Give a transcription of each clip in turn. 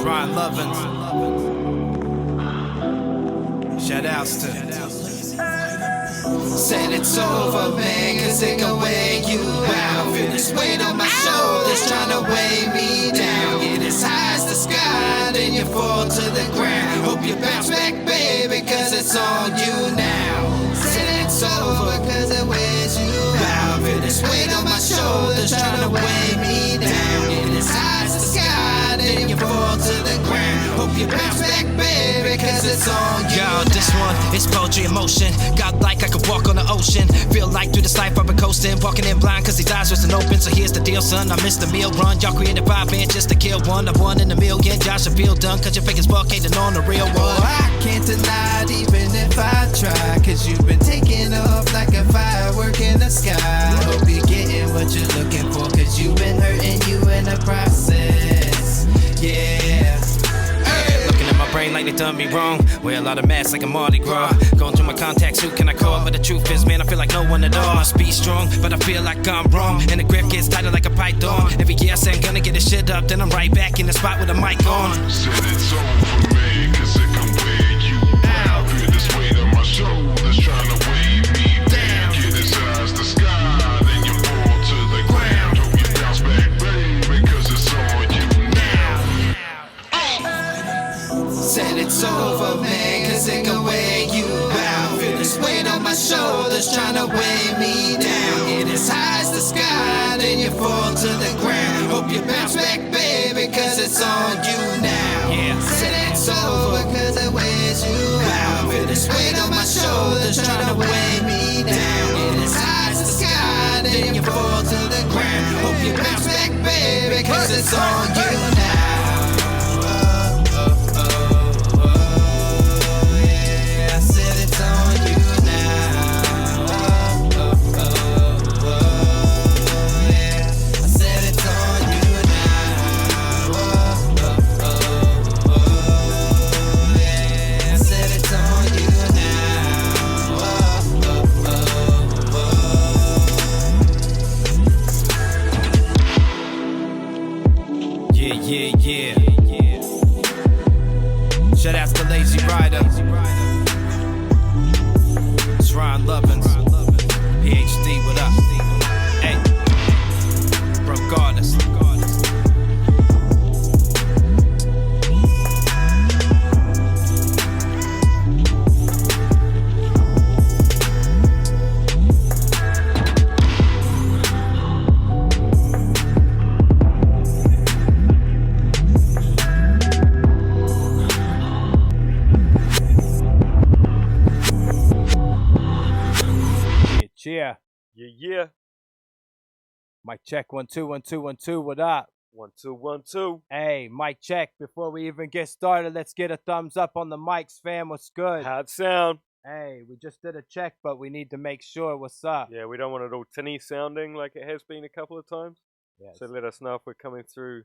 Lovins. Shout outs to. Said it's over, man, cause it can weigh you out. Feel this weight on my shoulders trying to weigh me down. Get as high as the sky, then you fall to the ground. Hope you bounce back, baby, cause it's on you now. Said it's over, cause it weighs you out. Feel this weight on my shoulders trying to weigh me down. Get as high as the sky, then you fall to the ground. Hope you bounce back, baby, cause it's on you. Yo, this one is poetry in motion. God like I could walk on the ocean. Feel like through this life I've been coasting. Walking in blind cause these eyes wasn't open. So here's the deal, son, I missed the meal run. Y'all created 5 inches to kill one. I'm 1 in a million. Josh, I feel done cause you're fake as fuck, hating on the real one. Oh, I can't deny it even if I try. Cause you've been taking off like a firework in the sky. Hope you're getting what you're looking for. Cause you've been hurting you in the process. Yeah. Brain like they done me wrong. Wear a lot of masks like a Mardi Gras. Going through my contacts, who can I call? But the truth is, man, I feel like no one at all. Must be strong, but I feel like I'm wrong. And the grip gets tighter like a python. Every year I say I'm gonna get this shit up, then I'm right back in the spot with a mic on. Said it's over, man, cause it can weigh you out. Feel this weight on my shoulders trying to weigh me down. Get as high as the sky, then you fall to the ground. Hope you bounce back, baby, cause it's on you now. Said it's over, man, cause it can weigh you out. Feel this weight on my shoulders trying to weigh me down. Get as high as the sky, then you fall to the ground. Hope you bounce back, baby, cause it's on you now. Yeah. Said it's over, cause it weighs you out. Feel this weight on my shoulders trying to weigh me down. Get as high as the sky, then you fall to the ground. Hope you bounce back, baby, cause it's on you now. Yeah. Shout out to Lazy Rider. It's Ryan Lovins. PhD, what up? Hey, broke artist. Yeah. Mic check, 1 2 1 2 1 2. What up? 1 2 1 2. Hey, mic check. Before we even get started, let's get a thumbs up on the mics, fam. What's good? How'd it sound? Hey, we just did a check, but we need to make sure. What's up? Yeah, we don't want it all tinny sounding like it has been a couple of times. Yes. So let us know if we're coming through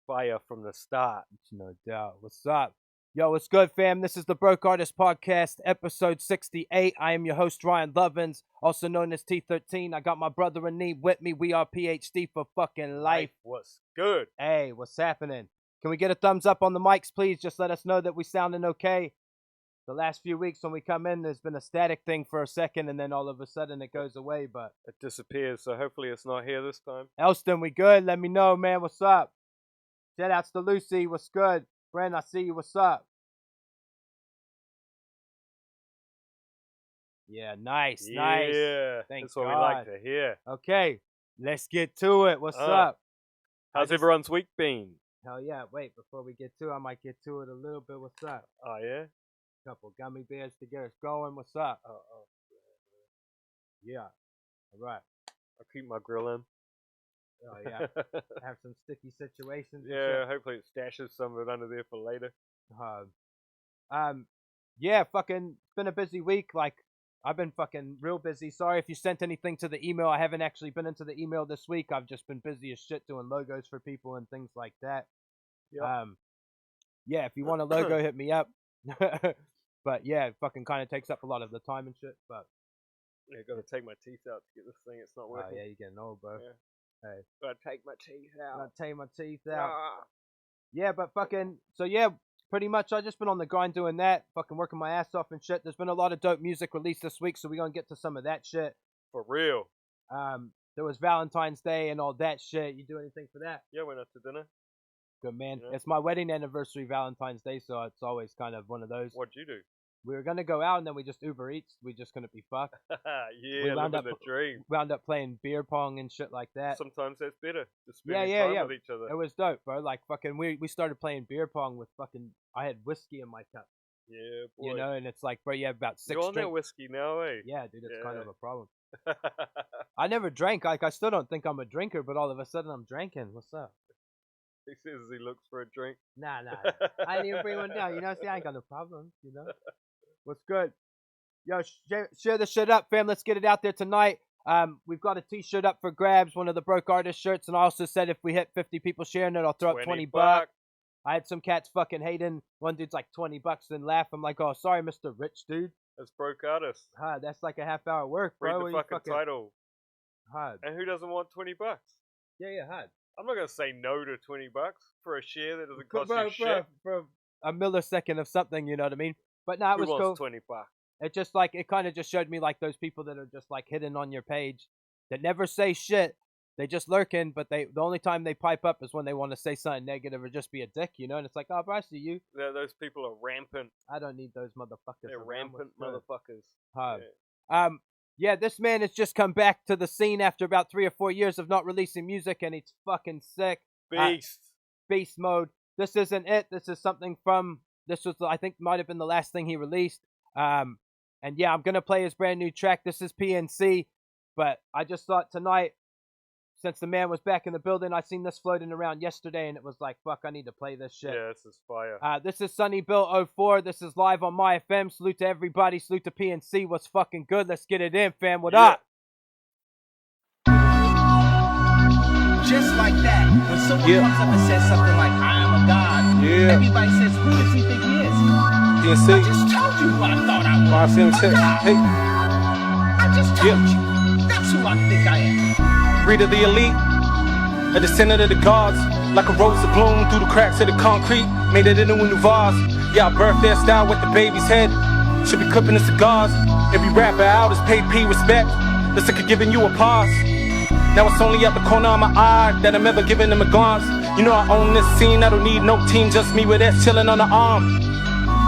fire from the start. No doubt. What's up? Yo, what's good, fam? This is the Broke Artist Podcast, episode 68. I am your host, Ryan Lovins, also known as T13. I got my brother in need with me. We are PhD for fucking life. What's good? Hey, what's happening? Can we get a thumbs up on the mics, please? Just let us know that we sounding okay. The last few weeks when we come in, there's been a static thing for a second, and then all of a sudden it goes away, but It disappears, so hopefully it's not here this time. Elton, we good? Let me know, man. What's up? Shout outs to Lucy. What's good? Bren, I see you. What's up? Yeah, nice. Yeah, Thank that's what we God. like to hear. Okay, let's get to it. What's up? How's everyone's week been? Hell yeah. Wait, before we get to it, I might get to it a little bit. What's up? Oh, yeah? Couple gummy bears to get us going. What's up? Yeah. All right. I'll keep my grill in. Oh, yeah. Have some sticky situations. and Yeah, shit. hopefully it stashes some of it under there for later. Yeah, fucking, it's been a busy week. Like, I've been fucking real busy. Sorry if you sent anything to the email. I haven't actually been into the email this week. I've just been busy as shit doing logos for people and things like that. Yep. Yeah, if you want a logo, hit me up. But yeah, it fucking kind of takes up a lot of the time and shit. But Yeah, gotta take my teeth out to get this thing. It's not working. yeah, you're getting old, bro. Yeah. Hey, Gotta take my teeth out. gotta take my teeth out. Yeah, but fucking, so yeah, pretty much I just been on the grind doing that, fucking working my ass off and shit. There's been a lot of dope music released this week, so we're gonna get to some of that shit. For real. There was Valentine's Day and all that shit. You do anything for that? Yeah, went out to dinner. Good, man. Yeah. It's my wedding anniversary, Valentine's Day, so it's always kind of one of those. What'd you do? We were gonna go out and then we just Uber Eats. We just couldn't be fucked. Yeah, living the dream. Wound up playing beer pong and shit like that. Sometimes that's better. Just Yeah, spending time with each other. It was dope, bro. Like fucking, we started playing beer pong with fucking. I had whiskey in my cup. Yeah, boy. You know, and it's like, bro, you have about 6 You're on that drinks. whiskey now, eh? Yeah, dude, it's kind Yeah. of a problem. I never drank. Like, I still don't think I'm a drinker, but all of a sudden I'm drinking. What's up? He says he looks for a drink. Nah. I didn't even bring one down. You know, see, I ain't got no problems, you know? What's good? Yo, share the shit up, fam. Let's get it out there tonight. We've got a t-shirt up for grabs, one of the Broke Artist shirts, and I also said if we hit 50 people sharing it, I'll throw up 20 bucks. I had some cats fucking hating. One dude's like 20 bucks and laugh. I'm like, oh, sorry, Mr. Rich Dude. That's Broke Artist. That's like a half-hour work, bro. Read the fucking title. Hard. And who doesn't want 20 bucks? Yeah, hard. I'm not gonna say no to 20 bucks for a share that doesn't cost bro, you shit. For a millisecond of something, you know what I mean? But nah, it Who was wants cool. 20 bucks? It just like, it kind of just showed me like those people that are just like hidden on your page that never say shit. They just lurking, but the only time they pipe up is when they want to say something negative or just be a dick, you know? And it's like, oh, bro, I see you. Those people are rampant. I don't need those motherfuckers. They're around. rampant What's good? motherfuckers. Yeah, this man has just come back to the scene after about 3 or 4 years of not releasing music, and he's fucking sick. Beast. Beast mode. This isn't it. This is something from, this was, I think, might have been the last thing he released. And yeah, I'm going to play his brand new track. This is PNC, but I just thought tonight, since the man was back in the building, I seen this floating around yesterday, and it was like, fuck, I need to play this shit. Yeah, this is fire. This is Sonny Bill 04. This is live on my FM. Salute to everybody. Salute to PNC. What's fucking good? Let's get it in, fam. What up? Just like that, when someone comes up and says something like, I am a god, everybody says, who does he think he is? PNC. I just told you who I thought I was. My FM check. Hey. I just told you. That's who I think I am. Breed of the elite, a descendant of the gods. Like a rose that bloomed through the cracks of the concrete, made it into a new vase. Yeah, I birthed their style with the baby's head. Should be clipping the cigars. Every rapper out is paid P respect. The sick of giving you a pause. Now it's only at the corner of my eye that I'm ever giving them a glance. You know I own this scene, I don't need no team, just me with S chilling on the arm.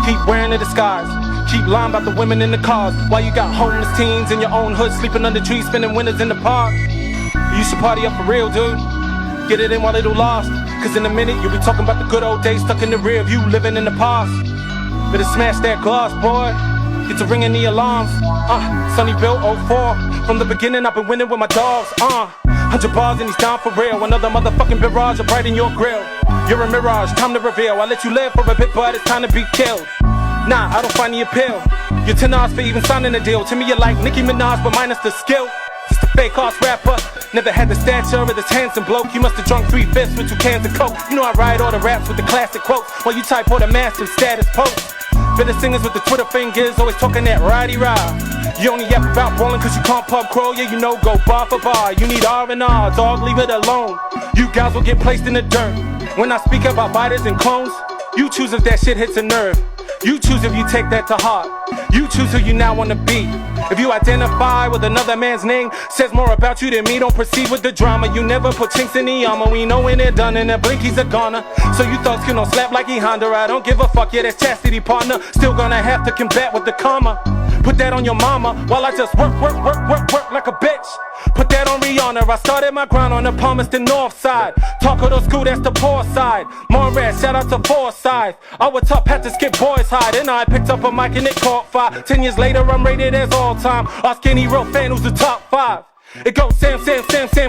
Keep wearing the disguise, keep lying about the women in the cars. While you got homeless teens in your own hood, sleeping under trees, spending winters in the park. You should party up for real, dude. Get it in while it'll last. Cause in a minute you'll be talking about the good old days stuck in the rear view, living in the past. Better smash that glass, boy. Get to ringing the alarms. Sonny Bill 04. From the beginning I've been winning with my dogs. 100 bars and he's down for real. Another motherfucking barrage of bright in your grill. You're a mirage, time to reveal. I let you live for a bit, but it's time to be killed. Nah, I don't find the appeal. You're 10 hours for even signing a deal. To me you're like Nicki Minaj, but minus the skill. Just a fake ass rapper. Never had the stature of this handsome bloke. You must have drunk 3/5 with 2 cans of coke. You know I write all the raps with the classic quotes, while you type all the massive status posts. Better singers with the Twitter fingers, always talking that righty-rah. You only yap about brawling cause you can't pub crawl. Yeah, you know, go bar for bar. You need R&R, dog, leave it alone. You guys will get placed in the dirt. When I speak about biters and clones, you choose if that shit hits a nerve. You choose if you take that to heart. You choose who you now wanna be. If you identify with another man's name, says more about you than me, don't proceed with the drama. You never put chinks in the armor. We know when they're done and the blinkies are goner. So you thugs can on slap like he Honda. I don't give a fuck, yeah, that's chastity partner. Still gonna have to combat with the karma. Put that on your mama while I just work like a bitch. Put that on Rihanna. I started my grind on the Palmerston North Side. Talk of the school, that's the poor side. Monrad, shout out to Forsyth. Our top had to skip boys high. Then I picked up a mic and it caught fire. 10 years later, I'm rated as all time. Our skinny real fan who's the top 5. It goes Sam,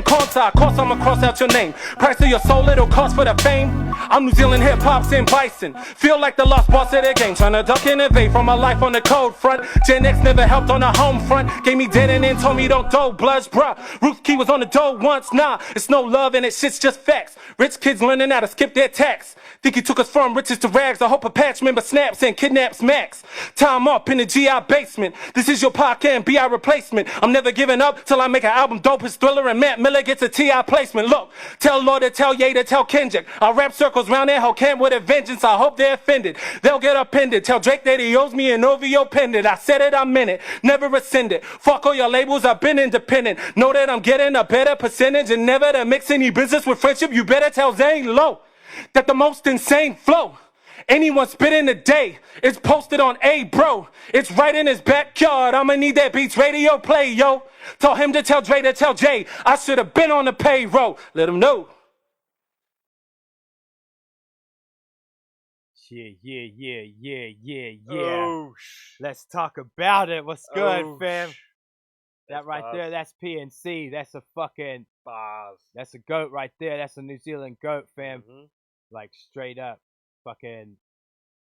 Contact. Course I'ma cross out your name. Price of your soul, it'll cost for the fame. I'm New Zealand hip-hop, Sam Bison. Feel like the lost boss of the game. Tryna duck and evade from my life on the cold front. Gen X never helped on the home front. Gave me dead and then told me don't dough bloods, bruh. Ruth Key was on the dough once. Nah, it's no love and it shit's just facts. Rich kids learning how to skip their tax. Think he took us from riches to rags. I hope a patch member snaps and kidnaps Max. Time up in the GI basement. This is your Pakkz and BI replacement. I'm never giving up till I make an Yeah, album dopest, Thriller, and Matt Miller gets a T.I. placement. Look, tell Lord to tell Ye to tell Kendrick. I rap circles round that whole camp with a vengeance. I hope they're offended. They'll get offended. Tell Drake that he owes me an OVO pendant. I said it, I meant it. Never rescinded. Fuck all your labels, I've been independent. Know that I'm getting a better percentage and never to mix any business with friendship. You better tell Zane Lowe that the most insane flow anyone spitting today is posted on A, bro. It's right in his backyard. I'ma need that Beats radio play, yo. Told him to tell Dre to tell Jay I should have been on the payroll. Let him know. Yeah. Oh, Let's talk about it. What's good, Oh, fam? sh- That That's right bars. there, that's PNC. That's a fucking, Bars. that's a goat right there. That's a New Zealand goat, fam. Mhm. Like, straight up. Fucking,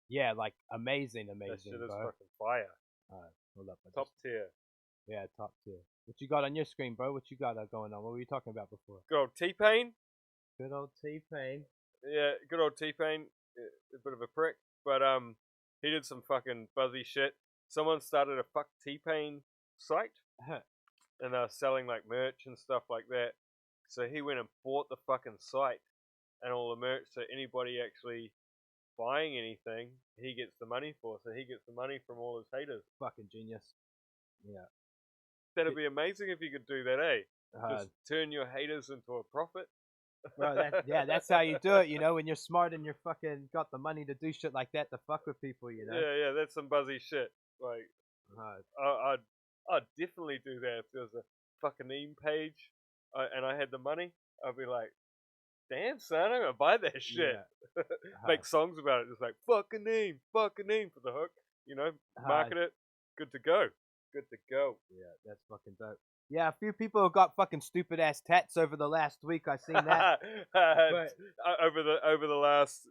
yeah, like, amazing, That shit is bro. fucking fire. Hold up. Top tier. Yeah, top tier. What you got on your screen, bro? What you got going on? What were you talking about before? Good old T-Pain. Good old T-Pain. Yeah, good old T-Pain. A bit of a prick, but he did some fucking buzzy shit. Someone started a fuck T-Pain site, and they're selling like merch and stuff like that. So he went and bought the fucking site and all the merch. So anybody actually buying anything, he gets the money for. So he gets the money from all his haters. Fucking genius. Yeah. That'd be amazing if you could do that, eh? Uh, Just turn your haters into a profit. bro, that's how you do it, you know, when you're smart and you're fucking got the money to do shit like that to fuck with people, you know. Yeah, that's some buzzy shit. Like, Uh, I'd definitely do that if there was a fucking meme page and I had the money. I'd be like, damn, son, I'm gonna buy that shit. Yeah. Make songs about it, just like fucking name for the hook. You know, market it. Good to go. Yeah, that's fucking dope. Yeah, a few people have got fucking stupid ass tats over the last week. I seen that. But- over the last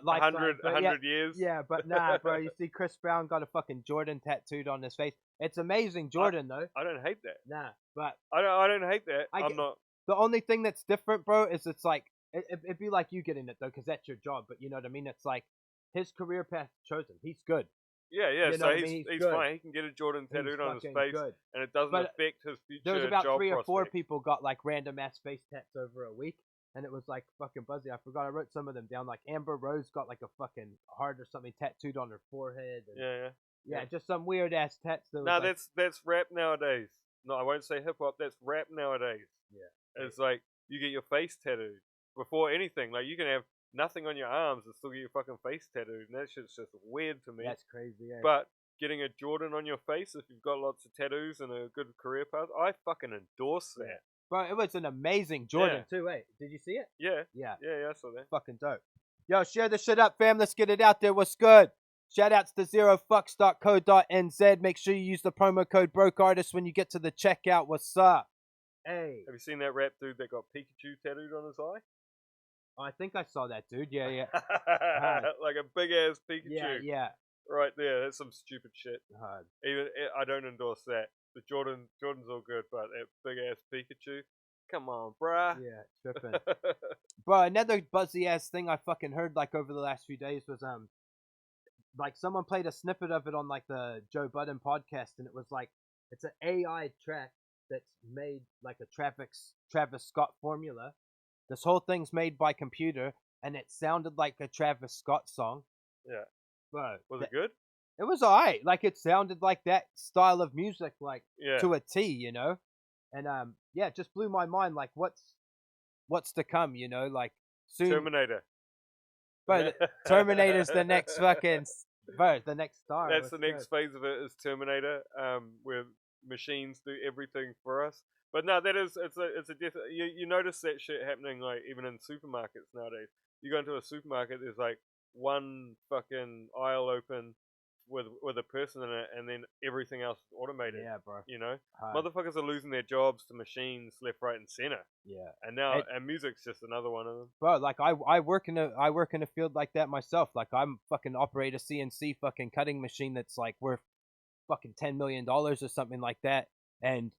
Lifetime, 100 years. Yeah, but nah, bro. You see, Chris Brown got a fucking Jordan tattooed on his face. It's amazing, Jordan though. I don't hate that. Nah, but I don't hate that. I I'm get- not. the only thing that's different, bro, is it's like it'd be like you getting it though, because that's your job. But you know what I mean? It's like his career path chosen. He's good. Yeah. You know So what I he's mean? He's he's good. fine. He can get a Jordan He's tattooed on his fucking face, good. and it doesn't But affect his future There was about job 3 or 4 prospect. people got like random ass face tats over a week, and it was like fucking buzzy. I forgot. I wrote some of them down. Like Amber Rose got like a fucking heart or something tattooed on her forehead. And, Yeah. yeah, just some weird ass tats. That was No, like, that's rap nowadays. No, I won't say hip hop. That's rap nowadays. Yeah. It's like you get your face tattooed before anything. Like you can have nothing on your arms and still get your fucking face tattooed, and that shit's just weird to me. that's crazy. Eh? But getting a Jordan on your face if you've got lots of tattoos and a good career path, I fucking endorse that. Bro, it was an amazing Jordan too. Eh? Did you see it? Yeah, Yeah. I saw that. Fucking dope. Yo, share this shit up, fam. Let's get it out there. What's good? Shout outs to zerofucks.co.nz. Make sure you use the promo code BrokeArtist when you get to the checkout. What's up? Hey. Have you seen that rap dude that got Pikachu tattooed on his eye? Oh, I think I saw that, dude. Yeah. Like a big ass Pikachu. Yeah. Right there. That's some stupid shit. Hard. Even I don't endorse that. The Jordan's all good, but that big ass Pikachu, come on, bruh. Yeah, tripping. Bro, another buzzy ass thing I fucking heard like over the last few days was like someone played a snippet of it on like the Joe Budden podcast, and it was like it's an AI track that's made like a Travis Scott formula. This whole thing's made by computer, and it sounded like a Travis Scott song. Yeah. Bro, Was it good? it was alright. Like it sounded like that style of music, like Yeah. to a T, you know. And yeah, it just blew my mind. Like what's to come, you know? Like soon, Terminator. bro. Terminator's the next fucking, bro. The next star. That's What's the next good? phase of it is Terminator, where machines do everything for us. But no, that is it's a you notice that shit happening like even in supermarkets nowadays. You go into a supermarket, there's like one fucking aisle open with a person in it, and then everything else is automated. Yeah, bro. You know, Hard. motherfuckers are losing their jobs to machines left, right, and center. Yeah, And now, Hey. and music's just another one of them. bro. Like I work in a field like that myself. Like I'm fucking operate a CNC fucking cutting machine that's like worth fucking $10 million or something like that, and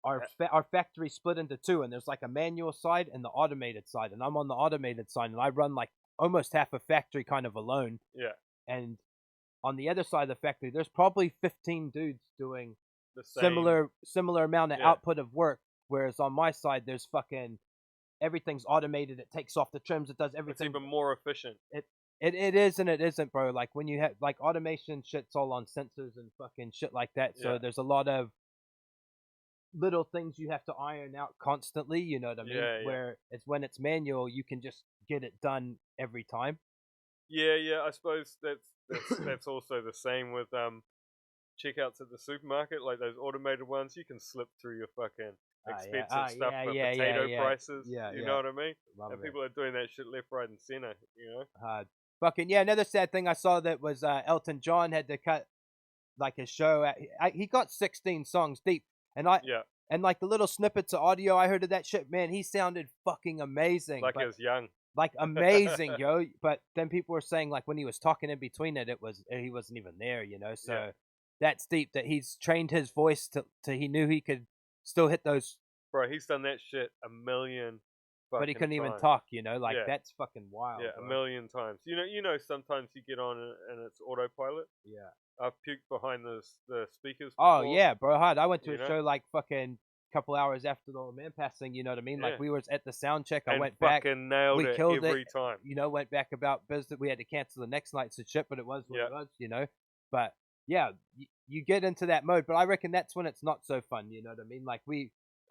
our factory split into two, and there's like a manual side and the automated side, and I'm on the automated side, and I run like almost half a factory kind of alone. Yeah. And on the other side of the factory, there's probably 15 dudes doing the same. similar amount of Yeah. output of work. Whereas on my side, there's fucking everything's automated. It takes off the trims. It does It's everything. even more efficient. It is and it isn't, bro. Like when you have like automation shit's all on sensors and fucking shit like that. So Yeah. there's a lot of little things you have to iron out constantly. You know what I mean? Yeah, yeah. Where it's when it's manual, you can just get it done every time. Yeah. I suppose that's also the same with checkouts at the supermarket, like those automated ones. You can slip through your fucking expensive stuff for potato prices. Yeah, you know what I mean? Love And it. people are doing that shit left, right, and center. You know? Fucking yeah. Another sad thing I saw that was Elton John had to cut like his show. He got 16 songs deep, and Yeah. and like the little snippets of audio I heard of that shit, man, he sounded fucking amazing. Like but, he was young. like amazing, yo. But then people were saying like when he was talking in between it, he wasn't even there, you know. So Yeah. that's deep that he's trained his voice to he knew he could still hit those, Bro, he's done that shit a million but he fucking couldn't even times. talk, you know. Like Yeah. that's fucking wild. Yeah, bro. a million times. You know, sometimes you get on and it's autopilot. Yeah. I've puked behind the speakers. Oh before. yeah, bro. Hard. I went to You a know? show like fucking couple hours after the old man passing. You know what I mean? Yeah. Like we was at the sound check. I and went back. fucking nailed we it killed every it. time. You know, went back about business. We had to cancel the next night's shit, but it was what Yeah. it was. You know, but yeah, you get into that mode. But I reckon that's when it's not so fun. You know what I mean? Like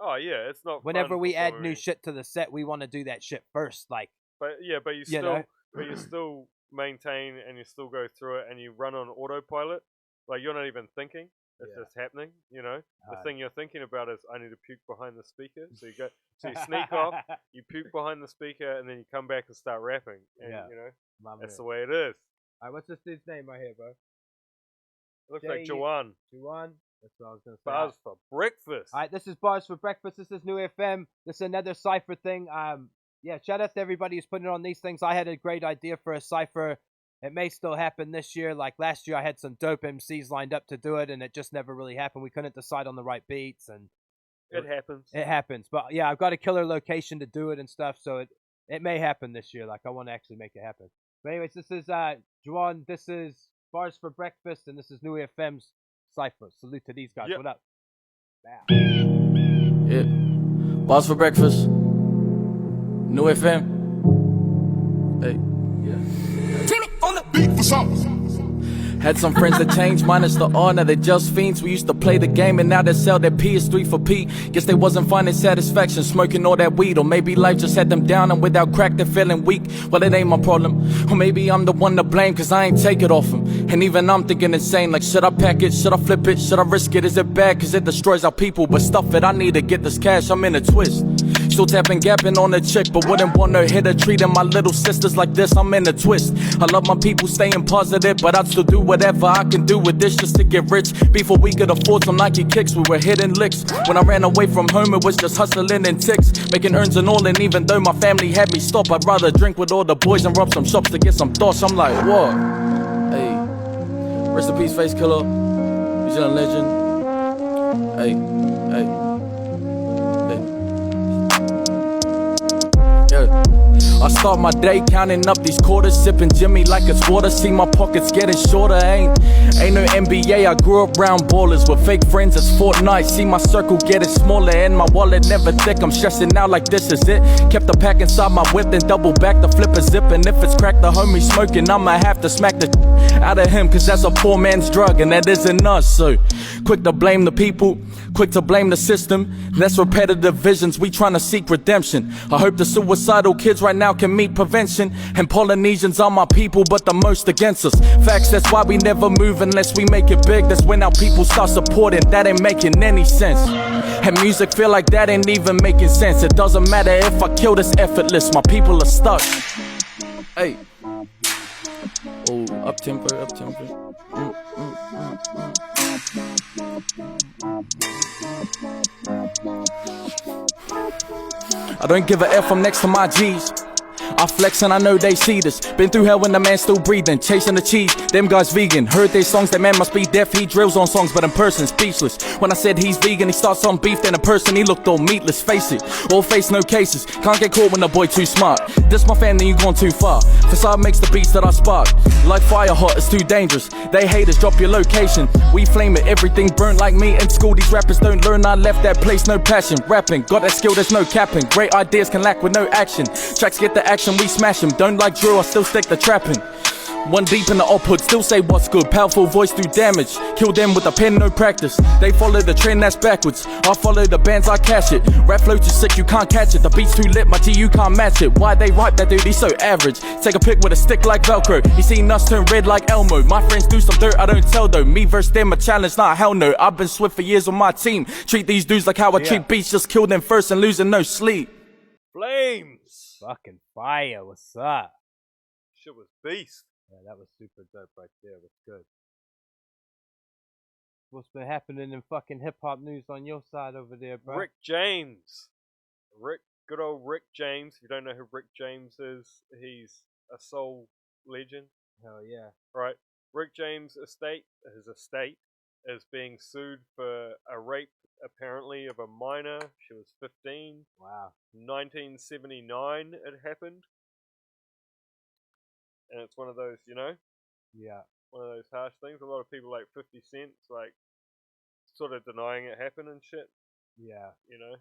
Oh yeah, it's not. whenever fun we for add some new reason. shit to the set, we want to do that shit first. Like But you you still, know? but you still maintain and you still go through it and you run on autopilot. Like you're not even thinking; it's Yeah. just happening. You know, the Aye. thing you're thinking about is I need to puke behind the speaker. So you sneak off, you puke behind the speaker, and then you come back and start rapping. And Yeah. you know, Love that's it. the way it is. Alright, what's this dude's name right here, bro? It looks like J- Juwan. Juwan. That's what I was gonna say. Bars for breakfast. All right, this is Bars for Breakfast. This is New FM. This is another cipher thing. Yeah, shout out to everybody who's putting on these things. I had a great idea for a cipher. It may still happen this year. Like last year, I had some dope MCs lined up to do it, and it just never really happened. We couldn't decide on the right beats, and It happens. it happens. But yeah, I've got a killer location to do it and stuff, so it may happen this year. Like I want to actually make it happen. But anyways, this is Juwan. This is Bars for Breakfast, and this is New FM's cipher. Salute to these guys. Yep. What up? Yeah. Bars for breakfast. New FM. Hey. Had some friends that changed, minus the R, now they're just fiends. We used to play the game and now they sell their PS3 for P. Guess they wasn't finding satisfaction smoking all that weed. Or maybe life just had them down and without crack they're feeling weak. Well, it ain't my problem. Or maybe I'm the one to blame cause I ain't take it off them. And even I'm thinking insane, like should I pack it, should I flip it, should I risk it? Is it bad cause it destroys our people? But stuff it, I need to get this cash, I'm in a twist. Still tapping, gapping on a chick, but wouldn't want her hit her, treating my little sisters like this, I'm in a twist. I love my people staying positive, but I'd still do whatever I can do with this just to get rich. Before we could afford some Nike kicks, we were hitting licks. When I ran away from home, it was just hustling and ticks, making earns and all, and even though my family had me stop, I'd rather drink with all the boys and rob some shops to get some thoughts. I'm like, what? Hey, rest in peace, Face Killer, New Zealand legend. Hey, hey. I start my day counting up these quarters, sipping Jimmy like it's water. See my pockets getting shorter, ain't no NBA. I grew up round ballers with fake friends, it's Fortnite. See my circle getting smaller and my wallet never thick. I'm stressing out like this is it. Kept the pack inside my whip, then double back the flip a zip. And if it's crack the homie smoking, I'ma have to smack the out of him, cause that's a poor man's drug and that isn't us. So quick to blame the people, quick to blame the system. That's repetitive visions, we tryna seek redemption. I hope the suicidal kids right now can meet prevention. And Polynesians are my people, but the most against us. Facts, that's why we never move unless we make it big. That's when our people start supporting, that ain't making any sense. And music feel like that ain't even making sense. It doesn't matter if I kill this effortless, my people are stuck. Hey. Oh, up tempo, up tempo. I don't give a F, I'm next to my G's. I flex and I know they see this. Been through hell when the man's still breathing. Chasing the cheese, them guys vegan. Heard their songs, that man must be deaf. He drills on songs, but in person speechless. When I said he's vegan, he starts on beef. Then in person he looked all meatless. Face it, all face no cases. Can't get caught when the boy too smart. This my fan, then you gone too far. Facade makes the beats that I spark. Like fire hot, it's too dangerous. They haters, drop your location. We flame it, everything burnt like me. In school these rappers don't learn, I left that place, no passion. Rapping, got that skill, there's no capping. Great ideas can lack with no action. Tracks get the action, we smash them. Don't like drill, I still stick the trapping. One deep in the output, still say what's good. Powerful voice do damage. Kill them with a pen, no practice. They follow the trend, that's backwards. I follow the bands, I cash it. Rap flow too sick, you can't catch it. The beat's too lit, my G, you can't match it. Why they ripe that dude, he's so average. Take a pic with a stick like Velcro. He seen us turn red like Elmo. My friends do some dirt, I don't tell though. Me versus them, a challenge, nah, hell no. I've been swift for years on my team. Treat these dudes like how I treat beats. Just kill them first and losing no sleep. Flames! Fucking fire, what's up? Shit was beast. Yeah, that was super dope right there. That's good. What's been happening in fucking hip hop news on your side over there, bro? Rick James. Good old Rick James. If you don't know who Rick James is, he's a soul legend. Hell yeah. Right. Rick James' his estate is being sued for a rape, apparently, of a minor. She was 15. Wow. 1979 it happened. And it's one of those, you know? Yeah. One of those harsh things. A lot of people like 50 Cent, like, sort of denying it happened and shit. Yeah. You know?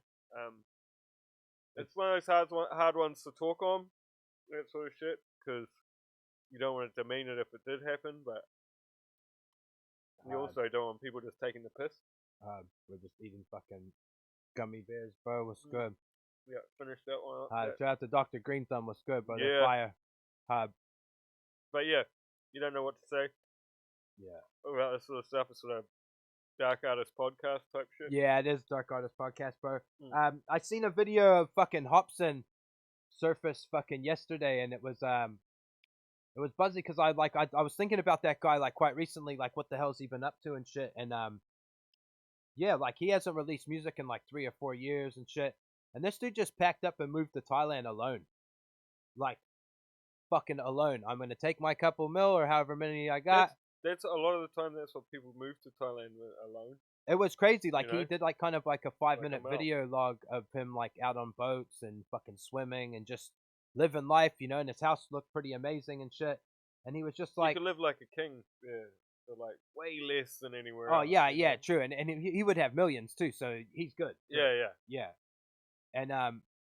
It's one of those hard ones to talk on, that sort of shit, because you don't want to demean it if it did happen, but you also don't want people just taking the piss. We're just eating fucking gummy bears, bro. What's good? Yeah, finish that one up. Shout out to Dr. Green Thumb. What's good, bro? Yeah. Fire. But yeah, you don't know what to say. Yeah. About this sort of stuff. It's sort of dark artist podcast type shit. Yeah, it is Dark Artist Podcast, bro. I seen a video of fucking Hopsin surface fucking yesterday, and it was buzzy because I was thinking about that guy like quite recently, like what the hell's he been up to and shit, and yeah, like he hasn't released music in like 3 or 4 years and shit, and this dude just packed up and moved to Thailand alone, like fucking alone. I'm gonna take my couple mil or however many I got. That's a lot of the time. That's what people move to Thailand alone. It was crazy. Like, you know? he did like kind of like a 5-minute video log of him like out on boats and fucking swimming and just living life, you know. And his house looked pretty amazing and shit. And he was just like, you could live like a king, yeah, for like way less than anywhere oh else. yeah, true. And he would have millions too, so he's good. Yeah. And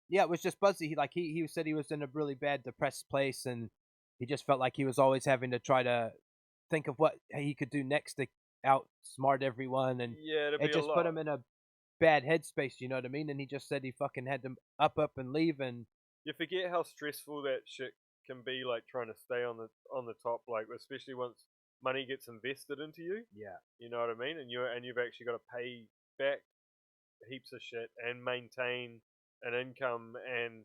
yeah, it was just buzzy. He said he was in a really bad, depressed place, and he just felt like he was always having to try to think of what he could do next to outsmart everyone, and it just put him in a bad headspace, you know what I mean? And he just said he fucking had to up and leave, and you forget how stressful that shit can be, like trying to stay on the top, like especially once money gets invested into you. Yeah. You know what I mean? And you've actually got to pay back heaps of shit and maintain an income and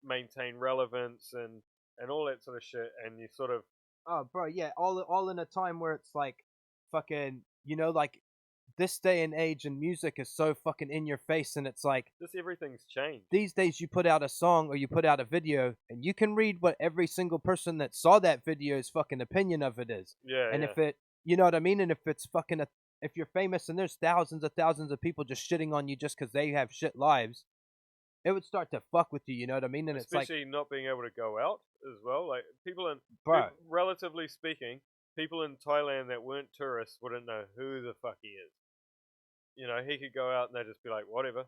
maintain relevance and all that sort of shit, and you sort of bro, yeah, all in a time where it's like fucking, you know, like this day and age and music is so fucking in your face, and it's like just everything's changed. These days you put out a song or you put out a video and you can read what every single person that saw that video's fucking opinion of it is. Yeah. And if it, you know what I mean? And if it's fucking if you're famous and there's thousands of people just shitting on you just because they have shit lives, it would start to fuck with you, you know what I mean? And especially it's like, not being able to go out as well. Like people bro, relatively speaking, people in Thailand that weren't tourists wouldn't know who the fuck he is. You know, he could go out and they'd just be like, whatever.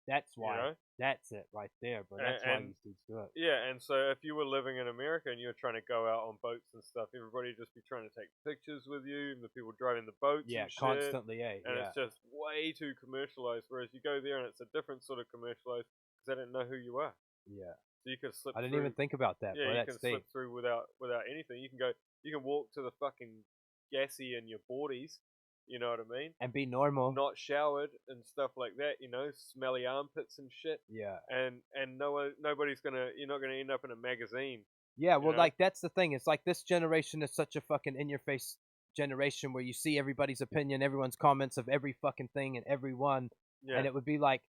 That's why. You know? That's it right there, bro. That's why these dudes do it. Yeah, and so if you were living in America and you were trying to go out on boats and stuff, everybody would just be trying to take pictures with you, and the people driving the boats and shit. Constantly, and it's just way too commercialized, whereas you go there and it's a different sort of commercialized because they didn't know who you are. Yeah. So you could slip I didn't even think about that, yeah, bro. you can slip through without anything. You can walk to the fucking gassy in your boardies, you know what I mean? And be normal. Not showered and stuff like that, you know, smelly armpits and shit. Yeah. And you're not gonna end up in a magazine. Yeah, well, know? like, that's the thing. It's like this generation is such a fucking in-your-face generation where you see everybody's opinion, everyone's comments of every fucking thing and everyone. Yeah. And it would be like,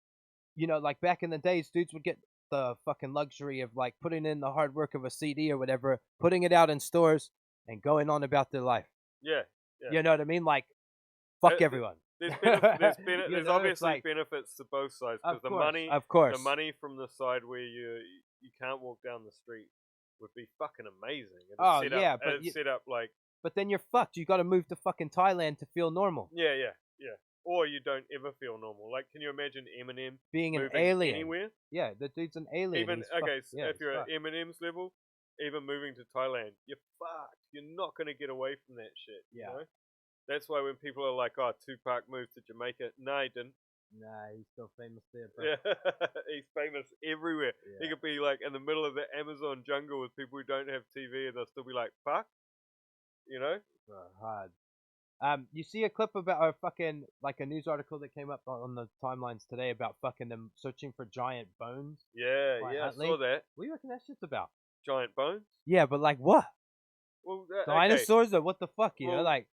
you know, like back in the days, dudes would get the fucking luxury of like putting in the hard work of a CD or whatever, putting it out in stores, and going on about their life. Yeah. You know what I mean? Like, fuck everyone. There's You know, obviously it's like- benefits to both sides because the money from the side where you can't walk down the street would be fucking amazing. It's set up like. But then you're fucked. You got to move to fucking Thailand to feel normal. Yeah. Or you don't ever feel normal. Like, can you imagine Eminem Being an moving alien. anywhere? Yeah, the dude's an alien. Even He's fucked. Yeah, if he's you're fucked. at Eminem's level, even moving to Thailand, you're fucked. You're not gonna get away from that shit. Yeah. You know? That's why when people are like, "Oh, Tupac moved to Jamaica," no, he didn't. Nah, he's still famous there, bro. Yeah, he's famous everywhere. Yeah. He could be like in the middle of the Amazon jungle with people who don't have TV, and they'll still be like, "Fuck," you know? Hard. You see a clip about a fucking like a news article that came up on the timelines today about fucking them searching for giant bones. Yeah, By I Huntley. saw that. What do you reckon that shit's about? Giant bones. Yeah, but like what? Well, Dinosaurs or what the fuck? You know, Well- like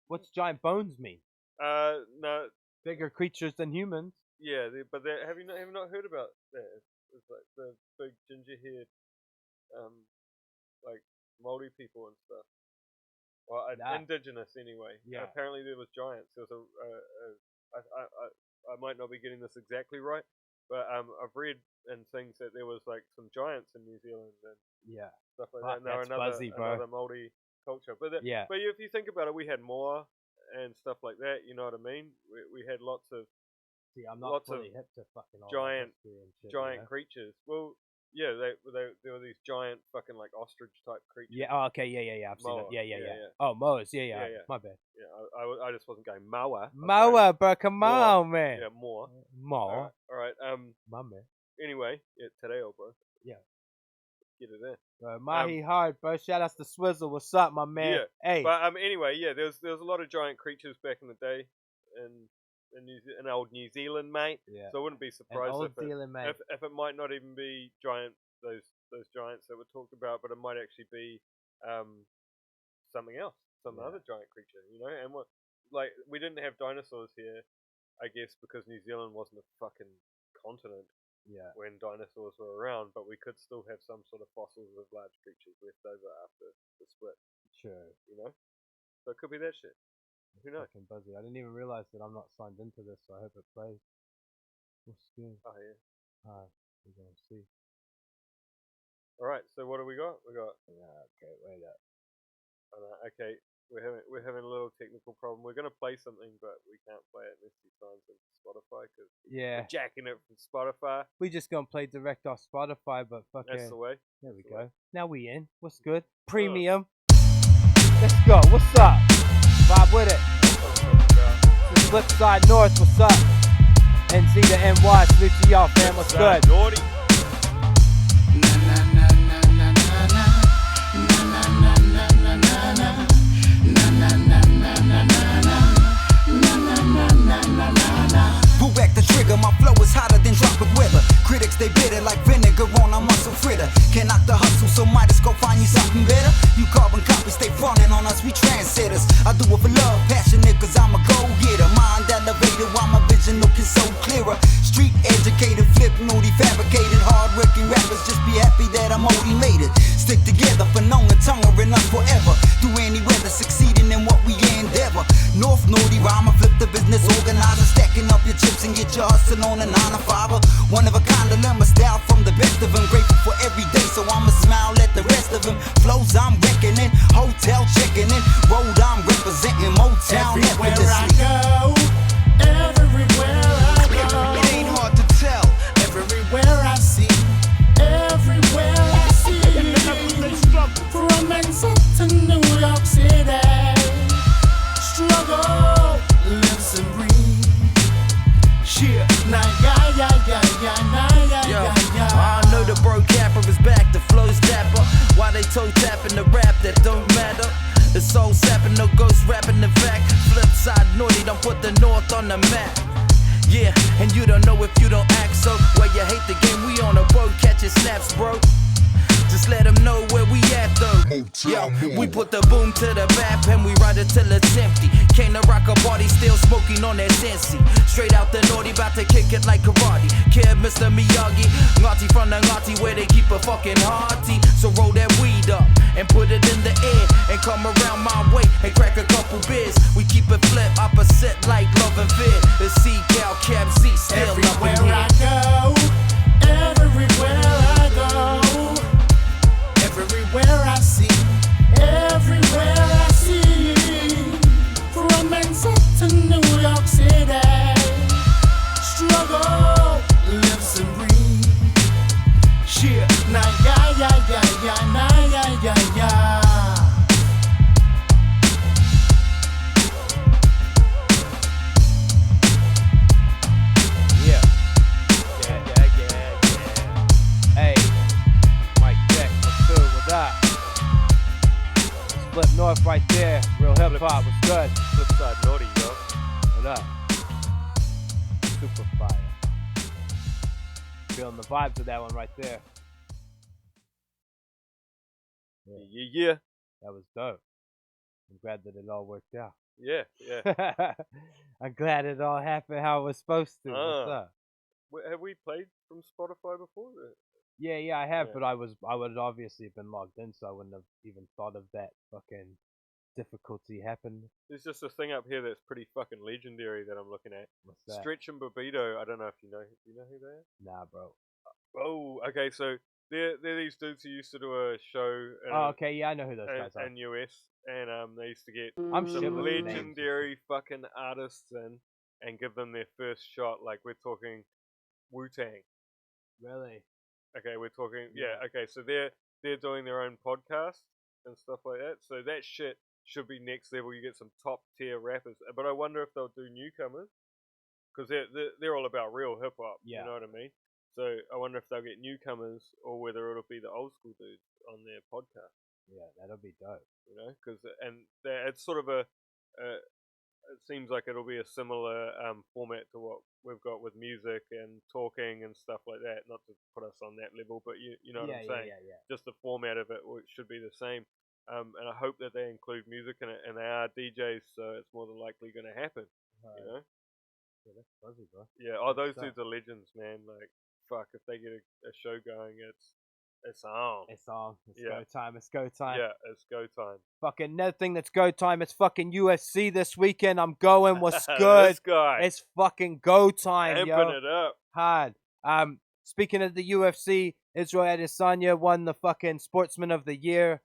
what's giant bones mean? No, Bigger creatures than humans. yeah, have you not heard about that? It's like the big ginger-haired, like Māori people and stuff. Well, Nah. indigenous anyway. Yeah. Apparently there was giants. There was I might not be getting this exactly right, but I've read in things that there was like some giants in New Zealand and Yeah. stuff like Fuck, that. And they were that's fuzzy, bro. another Māori culture. But Yeah. But if you think about it, we had more and stuff like that. You know what I mean? We had lots of See, I'm not Lots of fully hip to fucking all giant- that history and shit, giant you know? creatures. Well, yeah, there were these giant fucking like ostrich type creatures. Yeah. Oh, okay. Yeah. I've seen Moa. it. Yeah. Yeah. Oh, Moas. Yeah. Yeah. My bad. Yeah, I just wasn't going Mawa. Moa, bro. Come Moa. on, man. Yeah, more. Moa. All right. My man. Anyway, yeah, today, bro. Yeah. Get it in. Bro, Mahi hard, bro. Shout outs to Swizzle. What's up, my man? Yeah. Hey. But anyway, yeah, there was a lot of giant creatures back in the day, in old New Zealand, mate. Yeah. So I wouldn't be An surprised old Zealand, mate. if it might not even be giant those giants that were talked about, but it might actually be something else, some other giant creature, you know. And what, like, we didn't have dinosaurs here, I guess, because New Zealand wasn't a fucking continent Yeah. when dinosaurs were around, but we could still have some sort of fossils of large creatures left over after the split, Sure. you know. So it could be that shit. Who knows? Fucking Bhozy. I didn't even realize that I'm not signed into this, so I hope it plays. What's good? Oh yeah. We're gonna see. All right. So what do we got? We got. Okay, wait up. Okay. We're having a little technical problem. We're gonna play something, but we can't play it unless he signs into Spotify because Yeah. we're jacking it from Spotify. We just gonna play direct off Spotify, but fucking. That's the way. There we That's the go. way. Now we in. What's good? Premium. Let's go. What's up? Vibe with it. This is Flipside North. What's up? NZ to NY. Salute to y'all, fam. What's good? Naughty. Pull back the trigger, my flow is hotter than tropic weather. Critics, they bitter like vinegar on a muscle fritter. Can't knock the hustle, so might as go find you something better. You carbon copies, stay frontin' on us, we trendsetters. I do it for love, passionate, cause I'm a go-getter. Mind elevated while my vision looking so clearer. Street educated, flip naughty, fabricated. Hard-working rappers, just be happy that I'm motivated. Stick together for known and tongue in us forever. Through any weather, succeeding in what we endeavor. North naughty rhyme, flip the business organizer. Stacking up your chips and get your hustle on a 9 to 5. One of a kind, to learn my style from the best of them. Grateful for every day, so I'ma smile at the rest of them. Flows I'm reckoning, hotel checking in. Road I'm representing, Motown Everywhere I go, everywhere I go. It ain't hard to tell. Everywhere I see, everywhere I see. From Exit to New York City, struggle, lives and breathe. Shit, nah, I know the bro capper is back, the flow's dapper. Why they toe tapping the rap that don't matter? It's soul sapping, no ghost rapping. In fact, Flipside Norty don't put the north on the map. Yeah, and you don't know if you don't act so. Where you hate the game, we on a boat catching snaps, bro. Just let them know where we at though. Motown move. We put the boom to the back and we ride it till it's empty. Came to rock a party, still smoking on that Sensi. Straight out the Norty, about to kick it like karate. Kid Mr. Miyagi, Ngati from the Ngati where they keep a fucking hearty. So roll that weed up and put it in the air and come around my way and crack a couple beers. We keep it flip opposite like love and fear. The C-Cal Cab Z still Everywhere up in I here. go, everywhere I go, everywhere I see, everywhere I see. From Manhattan to New York City, struggle, lives and breathe. Shit, nah yeah, nah yeah. Hey, Mike check, what's good, what's up? Flip North right there, real hip hop, what's good? Flipside Norty, yo. What up? Super fire. Feeling the vibes of that one right there. Yeah. That was dope. I'm glad that it all worked out. Yeah. I'm glad it all happened how it was supposed to. What's up? Have we played from Spotify before? Yeah, I have, Yeah. but I would obviously have been logged in, so I wouldn't have even thought of that fucking difficulty happened. There's just a thing up here that's pretty fucking legendary that I'm looking at. What's that? Stretch and Babito. I don't know if you know. Do you know who they are? Nah, bro. Oh, okay. So they're these dudes who used to do a show. Oh, okay, yeah, I know who those guys are. in US, and they used to get I'm some shit with names. legendary fucking artists in and give them their first shot. Like we're talking Wu-Tang. Really? Okay, we're talking. Yeah. Okay, so they're doing their own podcast and stuff like that. So that shit should be next level. You get some top tier rappers, but I wonder if they'll do newcomers because they're all about real hip hop. Yeah. You know what I mean? So I wonder if they'll get newcomers or whether it'll be the old school dudes on their podcast. Yeah, that'll be dope. You know, because it's sort of it seems like it'll be a similar format to what we've got with music and talking and stuff like that. Not to put us on that level, but you know what I'm saying. Yeah. Just the format of it should be the same. And I hope that they include music in it, and they are DJs, so it's more than likely going to happen. You know? Yeah, that's fuzzy, bro. Yeah. Oh, those Good dudes are legends, man. Like, fuck, if they get a show going, it's on. It's on. It's Yeah. go time. It's go time. Yeah, it's go time. Fucking another thing that's go time. It's fucking UFC this weekend. I'm going. What's good? This guy. It's fucking go time, yo. amping it up. Hard. Speaking of the UFC, Israel Adesanya won the fucking Sportsman of the Year.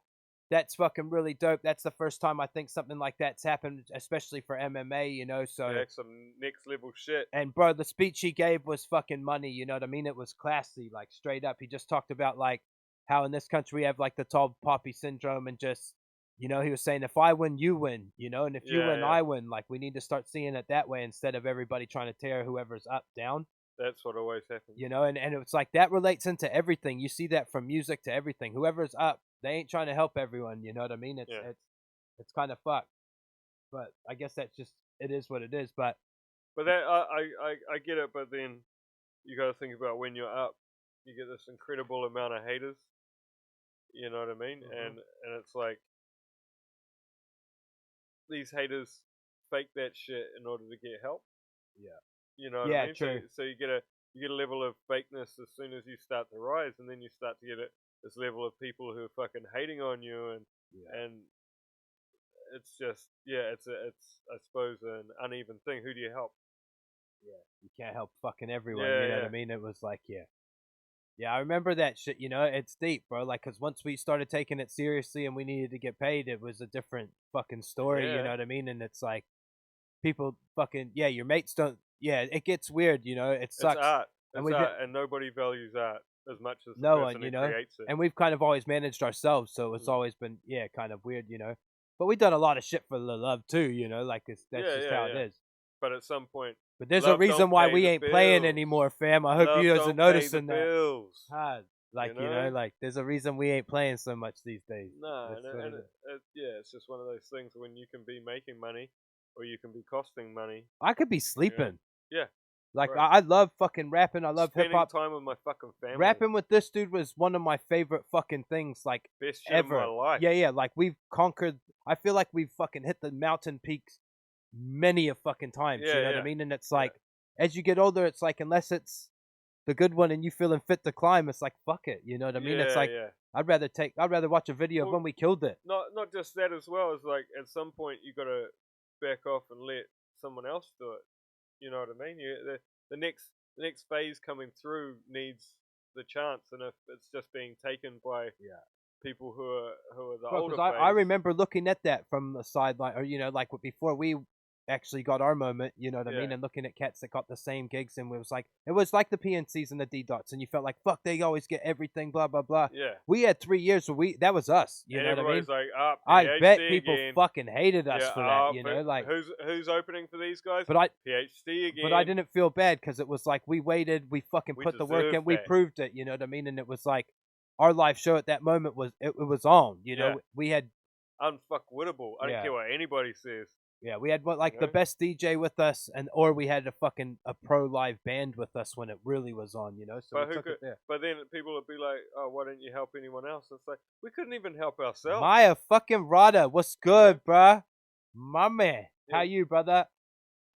That's fucking really dope. That's the first time I think something like that's happened, especially for MMA, you know. So Yeah, some next level shit. and bro, the speech he gave was fucking money, you know what I mean? It was classy, like straight up. He just talked about like how in this country we have like the tall poppy syndrome and just, you know, he was saying if I win, you win, you know, and if you Yeah, win, yeah. I win. Like we need to start seeing it that way instead of everybody trying to tear whoever's up down, That's what always happens. you know, and it's like that relates into everything. You see that from music to everything. Whoever's up, they ain't trying to help everyone, you know what I mean? It's Yeah. it's kind of fucked. But I guess that's just it is what it is, but But that I get it. But then you got to think about when you're up, you get this incredible amount of haters. You know what I mean? And it's like these haters fake that shit in order to get help. Yeah. You know what Yeah, I mean? true. So you get a level of fakeness as soon as you start to rise, and then you start to get this level of people who are fucking hating on you, and it's just it's I suppose an uneven thing. Who do you help? you can't help fucking everyone, Yeah, you know what yeah. I mean? It was like, yeah, I remember that shit, you know, it's deep, bro, like, because once we started taking it seriously and we needed to get paid, it was a different fucking story, you Yeah. know what I mean? And it's like, people fucking, your mates don't, it gets weird, you know, it sucks. It's art. And It's we art, and nobody values art as much as the No person one, who you know, creates it. and we've kind of always managed ourselves, so it's always been, kind of weird, you know, but we've done a lot of shit for the love too, you know, like, that's Yeah, just yeah, how yeah. it is. But at some point, But there's love a reason don't why pay we the ain't playing bills. anymore, fam. I hope Love you guys are don't pay the noticing that. bills. Hard. Like, You you know, know? like, there's a reason we ain't playing so much these days. No, That's what it is. it's just one of those things when you can be making money or you can be costing money. I could be sleeping. Yeah. Like, Right. I love fucking rapping. I love hip Spending hop. time with my fucking family. Rapping with this dude was one of my favorite fucking things, like, Best shit ever. of my life. Yeah. Like, we've conquered. I feel like we've fucking hit the mountain peaks many a fucking times. You know what I mean? And it's like, as you get older, it's like, unless it's the good one and you feeling fit to climb, it's like, fuck it. You know what I mean? It's like, I'd rather watch a video of when we killed it. Not just that as well, as like at some point you gotta back off and let someone else do it. You know what I mean? The next phase coming through needs the chance, and if it's just being taken by people who are the older phase. I remember looking at that from the sideline, or like before we actually got our moment, you know what I mean, and looking at cats that got the same gigs, and it was like the PNCs and the D-Dots, and you felt like, fuck, they always get everything, blah blah blah. Yeah. We had 3 years where that was us. You know what I mean? Like, I bet PhD people again. fucking hated us for that. You know, like who's opening for these guys? But PhD again. But I didn't feel bad because it was like we waited, we fucking put the work in, we proved it. You know what I mean? And it was like our live show at that moment was it was on. You know, we had unfuckwittable. I don't care what anybody says. Yeah, we had the best DJ with us, or we had a pro live band with us when it really was on, you know. So but, we took it there. But then people would be like, "Oh, why don't you help anyone else?" It's like we couldn't even help ourselves. Maya fucking Rada, what's good, bruh? My man, how you, brother?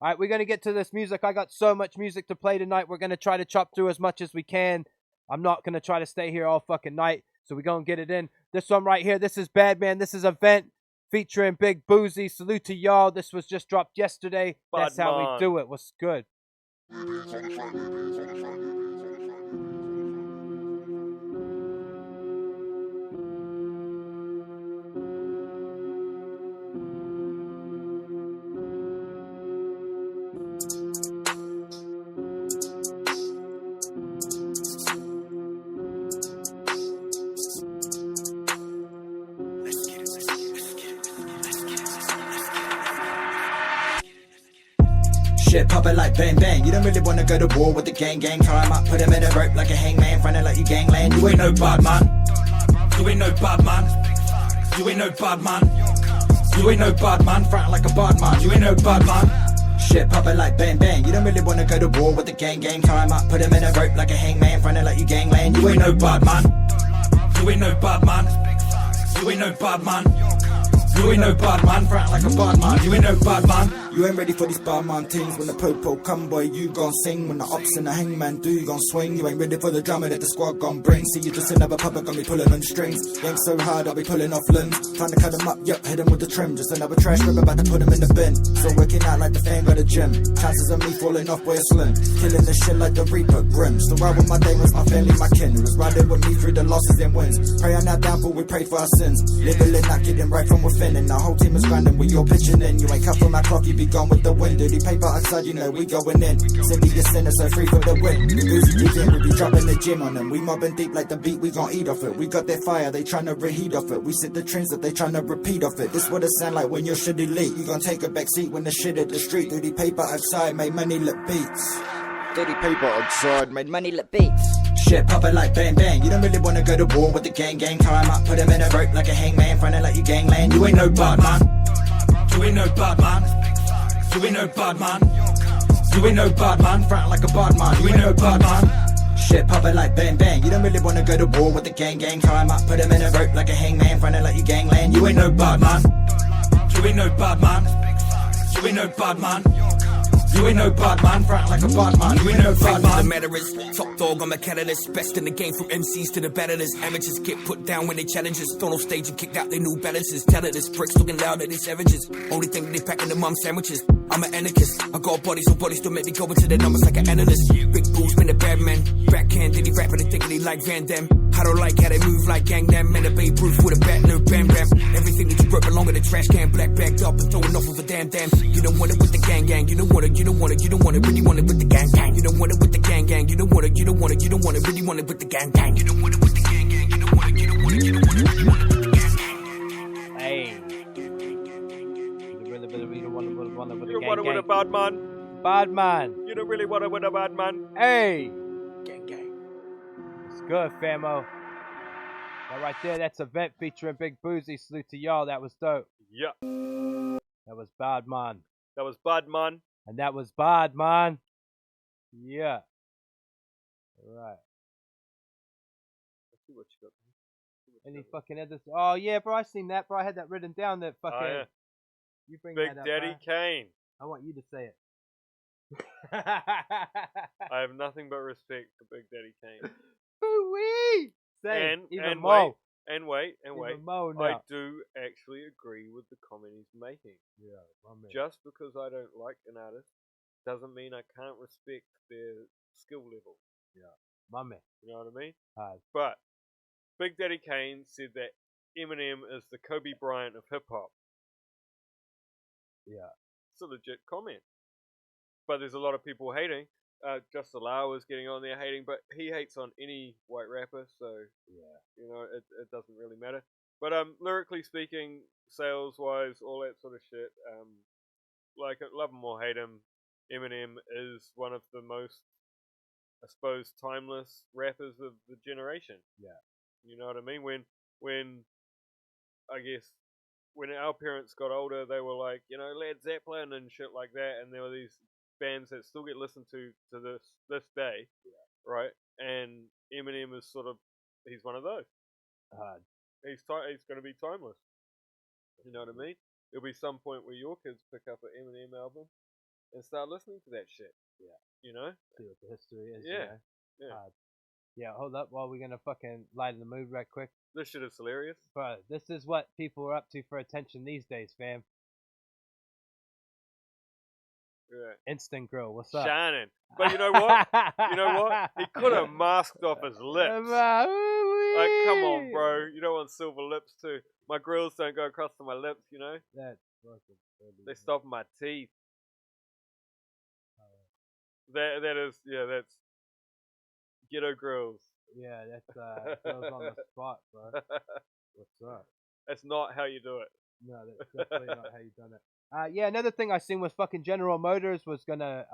All right, we're gonna get to this music. I got so much music to play tonight. We're gonna try to chop through as much as we can. I'm not gonna try to stay here all fucking night, so we're gonna get it in. This one right here, this is Bhadmon. This is Event. Featuring Big Bhozy. Salute to y'all. This was just dropped yesterday. That's how we do it. What's good? Shit poppin' like bang bang. You don't really wanna go to war with the gang. Climb up, put him in a rope like a hangman, frontin' like you gangland. You ain't no Bhadmon. You ain't no Bhadmon. You ain't no Bhadmon. You ain't no Bhadmon, frontin' like a Bhadmon. You ain't no Bhadmon. Shit poppin' like bang bang. You don't really wanna go to war with the gang. Climb up, put him in a rope like a hangman, frontin' like you gangland. You ain't no Bhadmon. You ain't no Bhadmon. You ain't no Bhadmon. You ain't no Bhadmon, frontin' like a Bhadmon. You ain't no Bhadmon. You ain't ready for these Bhadmon things. When the popo come, boy, you gon' sing. When the ops and the hangman do, you gon' swing. You ain't ready for the drama that the squad gon' bring. See, you just another puppet, gon' be pulling on strings. Ain't so hard, I'll be pulling off limbs. Trying to cut them up, yup, hit them with the trim. Just another trash rip, about to put them in the bin. Still working out like the fan by the gym. Chances of me falling off, boy, slim. Killing the shit like the Reaper, grim. Still ride with my demons, my family, my kin. Who was riding with me through the losses and wins. Pray on our downfall, we pray for our sins. Living not getting right from within. And the whole team is grinding with your pitching in. You ain't cut from my clock, you be gone with the wind. Dirty paper outside, you know we going in. Cindy, you sinner, so free for the win. Boozy begin, we be dropping the gym on them. We mobbing deep like the beat, we gon' eat off it. We got that fire, they tryna reheat off it. We set the trends that they tryna repeat off it. This what it sound like when you're shit elite. You gon' take a back seat when the shit at the street. Dirty paper outside, made money look beats. Dirty paper outside, made money look beats. Shit poppin' like bang bang. You don't really wanna go to war with the gang. Climb up, put him in a rope like a hangman, frontin' like you gangland. You ain't no Bhadmon. You ain't no Bhadmon. You ain't no Bhadmon. You ain't no Bhadmon, frontin' like a Bhadmon. You ain't no Bhadmon. Shit poppin' like bang bang. You don't really wanna go to war with the gang. Climb up, put him in a rope like a hangman, frontin' like you gangland. You ain't no Bhadmon. You ain't no Bhadmon. You ain't no Bhadmon. You ain't no Bhadmon, frontin' like a Bhadmon. You ain't no Bhadmon. The matter is, top dog, I'm a catalyst. Best in the game from MCs to the battlers. Amateurs get put down when they challenge us. Thrown off stage and kicked out their new balances. Talentless pricks looking loud at these savages. Only thing they packing the mum sandwiches. I'm an anarchist. I got bodies, so bodies don't make me go into the numbers like an analyst. Big Boo's been a bad man. Backhand, did he rap and they think they like Van Damme. I don't like how they move like Gangnam. Man, a Babe Ruth with a bat, no bam bam. Everything that you broke belong in the trash can. Black bagged up and throwing off of a damn. You don't want it with the gang. You don't want it, you don't want it, you don't want it, really want it with the gang. You don't want it with the gang. You don't want it, you don't want it, you don't want it, really want it with the gang. You don't want it with the gang. You don't want it, you don't want it, you don't want it, really want it with the gang. Hey. You don't want it with You don't want it with a Bhadmon. Bhadmon. You don't really want it with a Bhadmon. Hey. Gang. It's good, famo. That right there, that's Event featuring Big Bhozy. Salute to y'all. That was dope. Yeah. That was Bhadmon. That was Bhadmon. And that was Bhadmon. Yeah. Right. Let's see what you got. Any fucking others? Oh yeah, bro, I seen that, bro. I had that written down. That fucking. Oh, yeah. You bring Big that up, Daddy bro. Kane. I want you to say it. I have nothing but respect for Big Daddy Kane. Ooh-wee! Say And even wait, more. and wait. Even more I now. do actually agree with the comment he's making. Yeah, my man. Just because I don't like an artist doesn't mean I can't respect their skill level. Yeah, my man. You know what I mean? Hard. But Big Daddy Kane said that Eminem is the Kobe Bryant of hip hop. Yeah. It's a legit comment. But there's a lot of people hating. Just Allow was getting on there hating, but he hates on any white rapper, so yeah, you know, it doesn't really matter. But lyrically speaking, sales wise, all that sort of shit, like love him or hate him, Eminem is one of the most, I suppose, timeless rappers of the generation. Yeah. You know what I mean? When I guess when our parents got older, they were like, you know, Led Zeppelin and shit like that, and there were these bands that still get listened to this day, right? And Eminem is sort of, he's one of those. He's going to be timeless. You know what I mean? There'll be some point where your kids pick up an Eminem album and start listening to that shit. Yeah. You know? See what the history is. Yeah. You know? Yeah, hold up while we're gonna fucking lighten the mood right quick. This shit is hilarious. Bro, this is what people are up to for attention these days, fam. Yeah. Instant Grill, what's up? Shining. But you know what? You know what? He could have masked off his lips. Like, come on, bro. You don't want silver lips too. My grills don't go across to my lips, you know? That's fucking They stop my teeth. That is, yeah, that's ghetto grills. Yeah, that's grills on the spot, bro. What's up? That's not how you do it. No, that's definitely not how you done it. Yeah, another thing I seen was fucking General Motors was gonna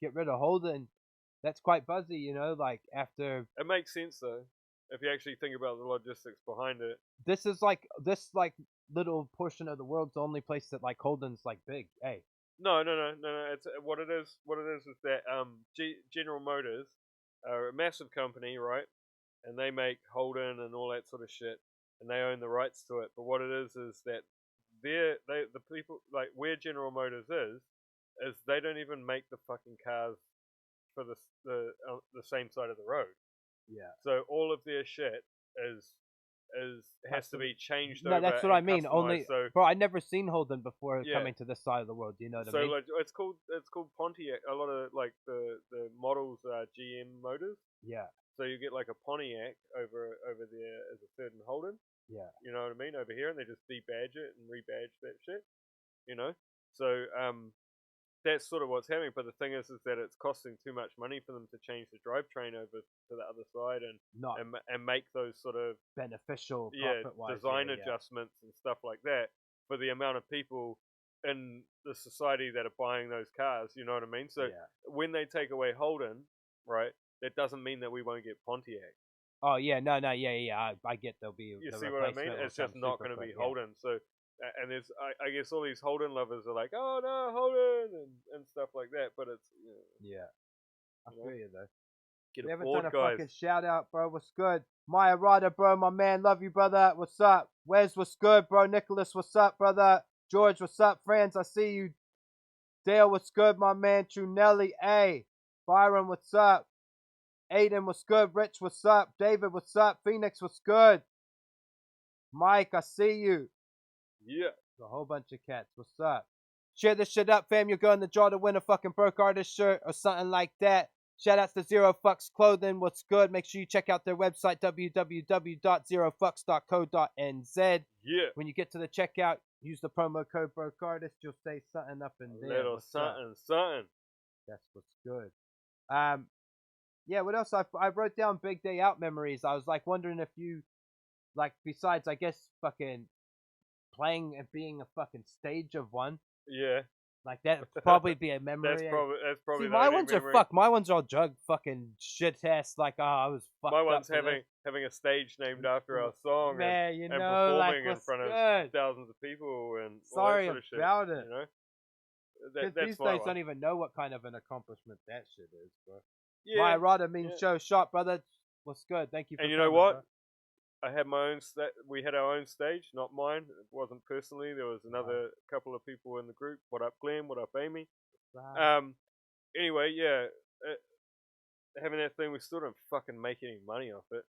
get rid of Holden. That's quite buzzy, you know, like after it makes sense though, if you actually think about the logistics behind it. This little portion of the world's the only place that like Holden's like big. Hey. No. It's what it is is that General Motors are a massive company, right? And they make Holden and all that sort of shit, and they own the rights to it. But what it is that the people, like where General Motors is they don't even make the fucking cars for the same side of the road. Yeah. So all of their shit has to be changed over. No, that's what I mean. Only, so, bro, I'd never seen Holden before coming to this side of the world. You know what I mean? So like, it's called Pontiac. A lot of like the models are GM motors. Yeah. So you get like a Pontiac over there as a certain Holden. Yeah. You know what I mean? Over here, and they just debadge it and rebadge that shit. You know? So that's sort of what's happening. But the thing is that it's costing too much money for them to change the drivetrain over to the other side and make those sort of beneficial design adjustments and stuff like that for the amount of people in the society that are buying those cars. You know what I mean? So when they take away Holden, right, that doesn't mean that we won't get Pontiac. Oh yeah, no, yeah. I get there'll be. You see what I mean? It's just not going to be Holden. So, and there's, I guess, all these Holden lovers are like, oh no, Holden and stuff like that. But it's I feel you though. Get we haven't aboard, done a guys. fucking shout out, bro. What's good? Maya Ryder, bro, my man, love you, brother. What's up? Wes, what's good, bro? Nicholas, what's up, brother? George, what's up, friends? I see you. Dale, what's good, my man? Trunelli, A. Byron, what's up? Aiden, what's good? Rich, what's up? David, what's up? Phoenix, what's good? Mike, I see you. Yeah. A whole bunch of cats. What's up? Share this shit up, fam. You're going to draw to win a fucking Broke Artist shirt or something like that. Shout outs to Zero Fucks Clothing. What's good? Make sure you check out their website, www.zerofucks.co.nz. Yeah. When you get to the checkout, use the promo code Broke Artist. You'll say something up in there. Little something. That's what's good. Yeah, what else? I wrote down Big Day Out memories. I was like wondering if you, like, besides, I guess, fucking playing and being a fucking stage of one. Yeah. Like that would probably be a memory. That's probably. See, my ones are fucked. My ones are all drug fucking shit tests. Like, oh, I was fucked. My up one's for this. having a stage named after our song, man, and, you and know, performing like, in front good? of thousands of people and Sorry all that sort of shit. about it. You know, Because these my days one. don't even know what kind of an accomplishment that shit is, bro. Yeah, My Rada means show shot, brother. What's good? Thank you for and you know coming, what? bro. I had my own we had our own stage, not mine. It wasn't personally. There was another couple of people in the group. What up, Glenn? What up, Amy? Wow. Anyway, yeah. Having that thing, we still don't fucking make any money off it.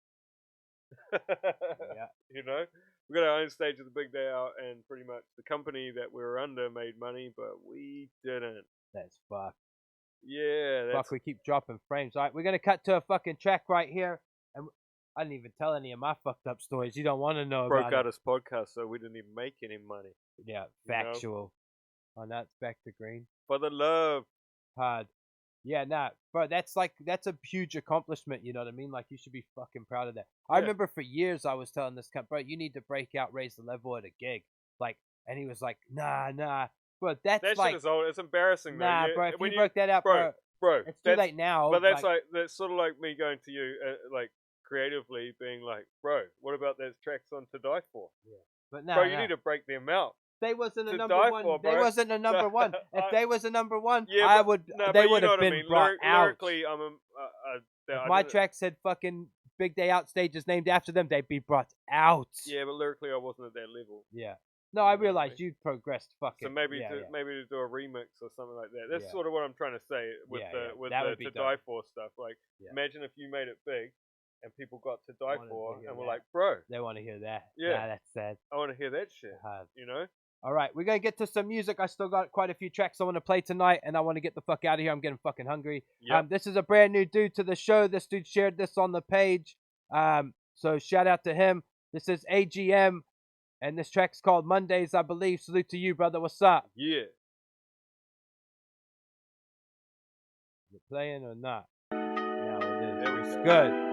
Yeah. You know? We got our own stage at the big day out, and pretty much the company that we were under made money, but we didn't. That's fucked. Yeah, that's... Fuck, we keep dropping frames. All right, we're gonna cut to a fucking track right here, and I didn't even tell any of my fucked up stories. You don't want to know Broke about out it. his podcast, so we didn't even make any money. Yeah, You know? factual. On that, back to green. For the love. Hard. Yeah, nah, bro, that's a huge accomplishment, you know what I mean? Like, you should be fucking proud of that. I Yeah. remember for years I was telling this cunt, bro, you need to break out, raise the level at a gig. Like, and he was like, nah. But that's That like, shit is old. It's embarrassing, nah, though. bro, if When you broke that out, bro, bro, it's too late now. But that's that's sort of like me going to you, like, creatively being like, bro, what about those tracks on To Die For? Yeah. But nah, bro, you need to break them out. They wasn't a To number Die one. For, They bro. wasn't a number one. If they was a number one, Yeah, I but- would. no, They but would you know have what I been mean. brought out. Lyrically, I'm If my track said fucking Big Day Out stages named after them, they'd be brought out. Yeah, but lyrically, I wasn't at that level. Yeah. No, I realized you progressed fucking. So maybe yeah, maybe to do a remix or something like that. That's Yeah. sort of what I'm trying to say with Yeah, with that the would be To dope. Die For stuff. Like, Yeah. imagine if you made it big, and people got To Die Wanted For, to hear and were that. like, bro, They want to hear that. Yeah. Nah, that's sad. I want to hear that shit. You know? All right, we're gonna get to some music. I still got quite a few tracks I want to play tonight, and I want to get the fuck out of here. I'm getting fucking hungry. Yep. This is a brand new dude to the show. This dude shared this on the page. So shout out to him. This is AGM, and this track's called Mondays, I believe. Salute to you, brother. What's up? Yeah. You playing or not? No, it is. There we It's go. good.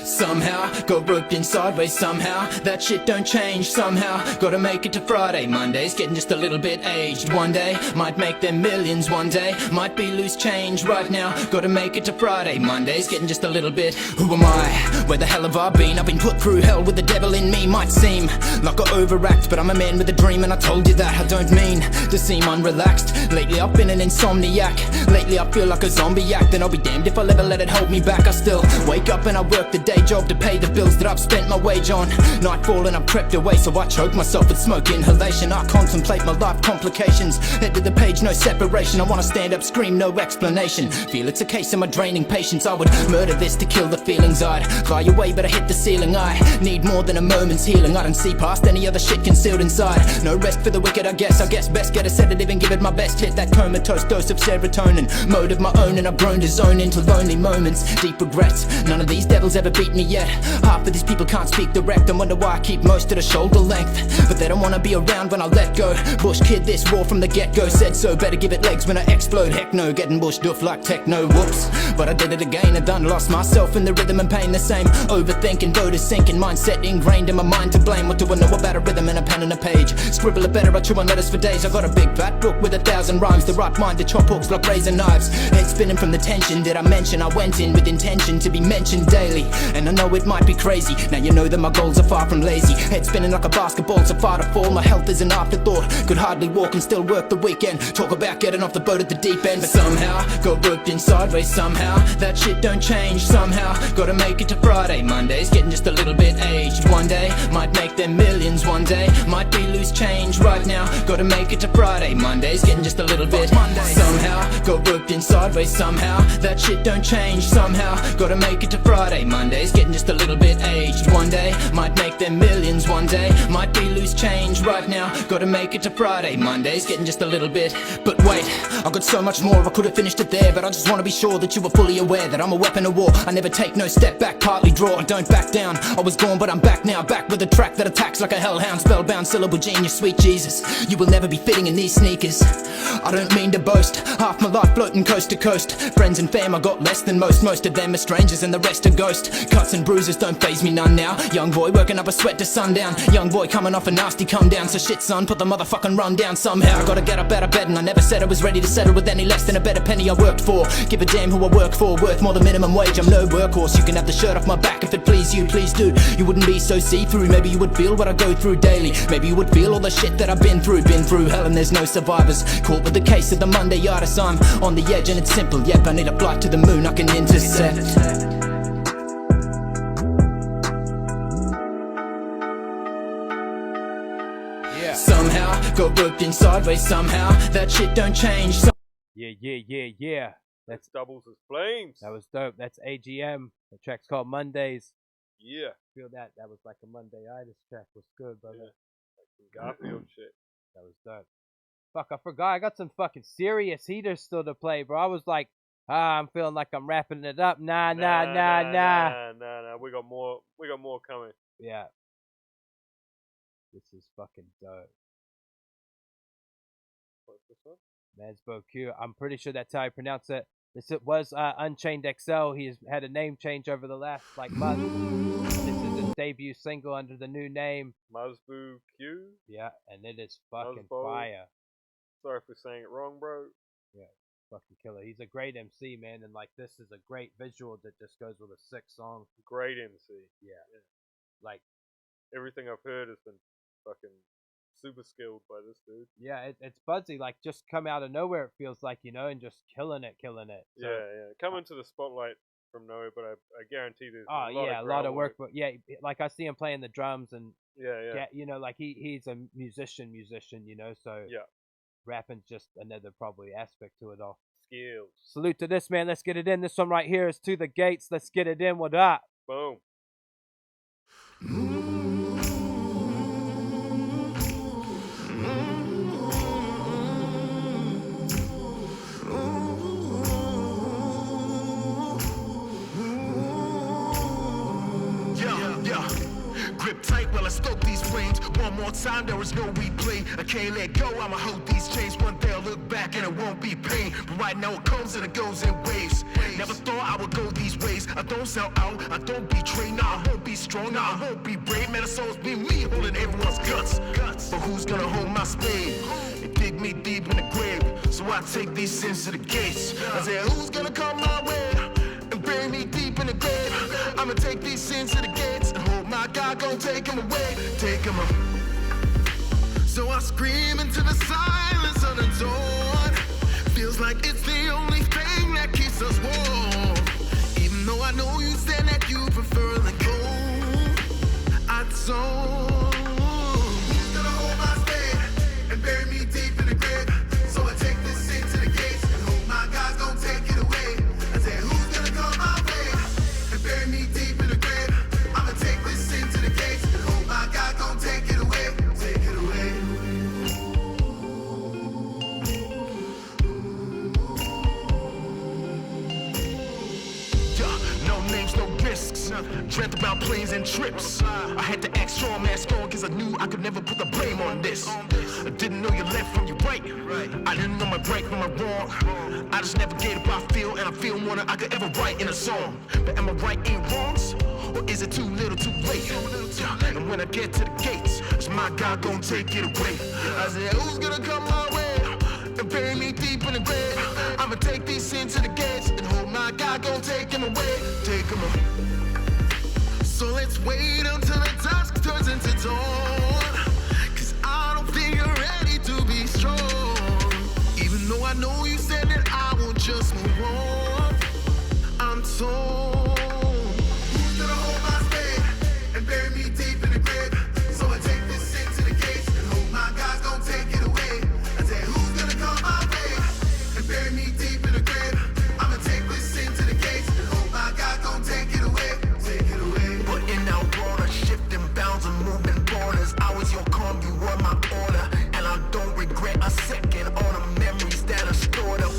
Somehow, got roped in sideways somehow. That shit don't change somehow. Gotta make it to Friday, Mondays, getting just a little bit aged. One day, might make them millions one day. Might be loose change right now. Gotta make it to Friday, Mondays, getting just a little bit. Who am I? Where the hell have I been? I've been put through hell with the devil in me. Might seem like I overact, but I'm a man with a dream, and I told you that. I don't mean to seem unrelaxed. Lately I've been an insomniac. Lately I feel like a zombie act, and I'll be damned if I'll ever let it hold me back. I still wake up and I work the day job to pay the bills that I've spent my wage on. Nightfall and I've crept away, so I choke myself with smoke inhalation. I contemplate my life complications. Head to the page, no separation. I wanna stand up, scream, no explanation. Feel it's a case of my draining patience. I would murder this to kill the feelings. I'd fly away, but I hit the ceiling. I need more than a moment's healing. I don't see past any other shit concealed inside. No rest for the wicked, I guess best get a sedative and give it my best. Hit that comatose dose of serotonin. Mode of my own, and I've grown to zone into lonely moments. Deep regrets, none of these devils ever beat me yet. Half of these people can't speak direct, and wonder why I keep most at a shoulder length. But they don't wanna be around when I let go. Bush kid, this raw from the get-go. Said so, better give it legs when I explode. Heck no, getting bushed off like techno. Whoops, but I did it again. I done lost myself in the rhythm and pain. The same overthinking, voters sinking, mindset ingrained in my mind to blame. What do I know about a rhythm and a pen and a page? Scribble it better, I chew on letters for days. I got a big fat book with 1,000 rhymes. The right mind to chop hooks like razor knives. Head spinning from the tension. Did I mention I went in with intention to be mentioned daily? And I know it might be crazy. Now you know that my goals are far from lazy. Head spinning like a basketball, so far to fall. My health is an afterthought. Could hardly walk and still work the weekend. Talk about getting off the boat at the deep end, but somehow got roped in sideways somehow. That shit don't change somehow. Gotta make it to Friday, Mondays, getting just a little bit aged. One day, might make them millions one day. Might be loose change right now. Gotta make it to Friday, Mondays, getting just a little bit. Somehow, got roped in sideways somehow. That shit don't change somehow. Gotta make it to Friday, Mondays, getting just a little bit aged. One day, might make them millions one day. Might be loose change right now. Gotta make it to Friday, Mondays, getting just a little bit. But wait, I got so much more, I could've finished it there. But I just wanna be sure that you were fully aware that I'm a weapon of war. I never take no step back, partly draw, I don't back down. I was gone but I'm back now, back with a track that attacks like a hellhound. Spellbound, syllable genius, sweet Jesus. You will never be fitting in these sneakers. I don't mean to boast, half my life floating coast to coast. Friends and fam I got less than most. Most of them are strangers and the rest are ghost. Cuts and bruises don't faze me none now. Young boy working up a sweat to sundown. Young boy coming off a nasty come down. So shit son, put the motherfucking run down somehow. Gotta get up out of bed and I never said I was ready to settle with any less than a better penny I worked for. Give a damn who I work for, worth more than minimum wage. I'm no workhorse, you can have the shirt off my back if it please you, please do. You wouldn't be so see-through, maybe you would feel what I go through daily. Maybe you would feel all the shit that I've been through hell and there's no survivors. Caught with the case of the Monday artist, I'm on the edge and it's simple. Yep, I need a flight to the moon I can intercept. Somehow, got roped in sideways somehow. That shit don't change. Yeah. That's doubles as flames. That was dope. That's AGM. The track's called Mondays. Yeah. Feel that? That was like a Monday-itis track. Was good, brother. Yeah. Like some Garfield shit. That was dope. Fuck, I forgot. I got some fucking serious heaters still to play, bro. I was like, I'm feeling like I'm wrapping it up. Nah. We got more coming. Yeah. This is fucking dope. What's this one? MazbouQ. I'm pretty sure that's how I pronounce it. This was Unchained XL. He's had a name change over the last month. This is his debut single under the new name MazbouQ. Yeah, and it is fucking fire. Sorry for saying it wrong, bro. Yeah, fucking killer. He's a great MC, man, and like this is a great visual that just goes with a sick song. Great MC. Yeah. Like everything I've heard has been fucking super skilled by this dude. Yeah, it's Bhozy, like just come out of nowhere, it feels like, you know, and just killing it. So, yeah. Come into the spotlight from nowhere, but I guarantee there's a lot of work. But yeah, like I see him playing the drums and yeah. You know, like he's a musician, you know, so yeah. Rapping's just another probably aspect to it all. Skills. Salute to this, man. Let's get it in. This one right here is To The Gates. Let's get it in. What up? Boom. Grip tight while I stoke these flames. One more time, there is no replay. I can't let go, I'ma hold these chains. One day I'll look back and it won't be pain. But right now it comes and it goes in waves. Never thought I would go these ways. I don't sell out, I don't betray. Nah, I won't be strong, nah, I won't be brave. Man, it's always been me holding everyone's guts. But who's gonna hold my spade and dig me deep in the grave? So I take these sins to the gates. I say, who's gonna come my way and bury me deep in the grave? I'ma take these sins to the gates and hold my God, gon' take him away, take him away. So I scream into the silence of the dawn. Feels like it's the only thing that keeps us warm. Even though I know you said that you prefer the cold, I don't. Who's gonna hold my spade and bury me deep in the grave? So I take this sin to the gates and hope my God's gon' take it away. I say, who's gonna come my way and bury me deep in the grave? I'ma take this sin to the gates and hope my God gon' take it away. Take it away. No names, no risks. Dreamt about planes and trips. I had to act strong, man, strong, cause I knew I could never put the blame on this. I didn't know your left from your right. I didn't know my right from my wrong. I just navigated what I feel, and I feel more than I could ever write in a song. But am I right in wrongs? Or is it too little too late? And when I get to the gates, is my God gon' take it away? I said, who's gonna come my way and bury me deep in the grave? I'ma take these sins to the gates and hold my God gon' take him away, take him away. So let's wait until the dusk turns into dawn, cause I don't think you're ready to be strong. Even though I know you said that I won't just move on, I'm torn. Who's gonna hold my spade and bury me deep in the grave? So I take this sin to the gates and hope my God's gon' take it away. I say, who's gonna come my way and bury me deep in the grave? I'ma take this sin to the gates and hope my God gon' take it away. Take it away. Putting out water, shifting bounds and moving borders. I was your calm, you were my order, and I don't regret a second. All the memories that are stored up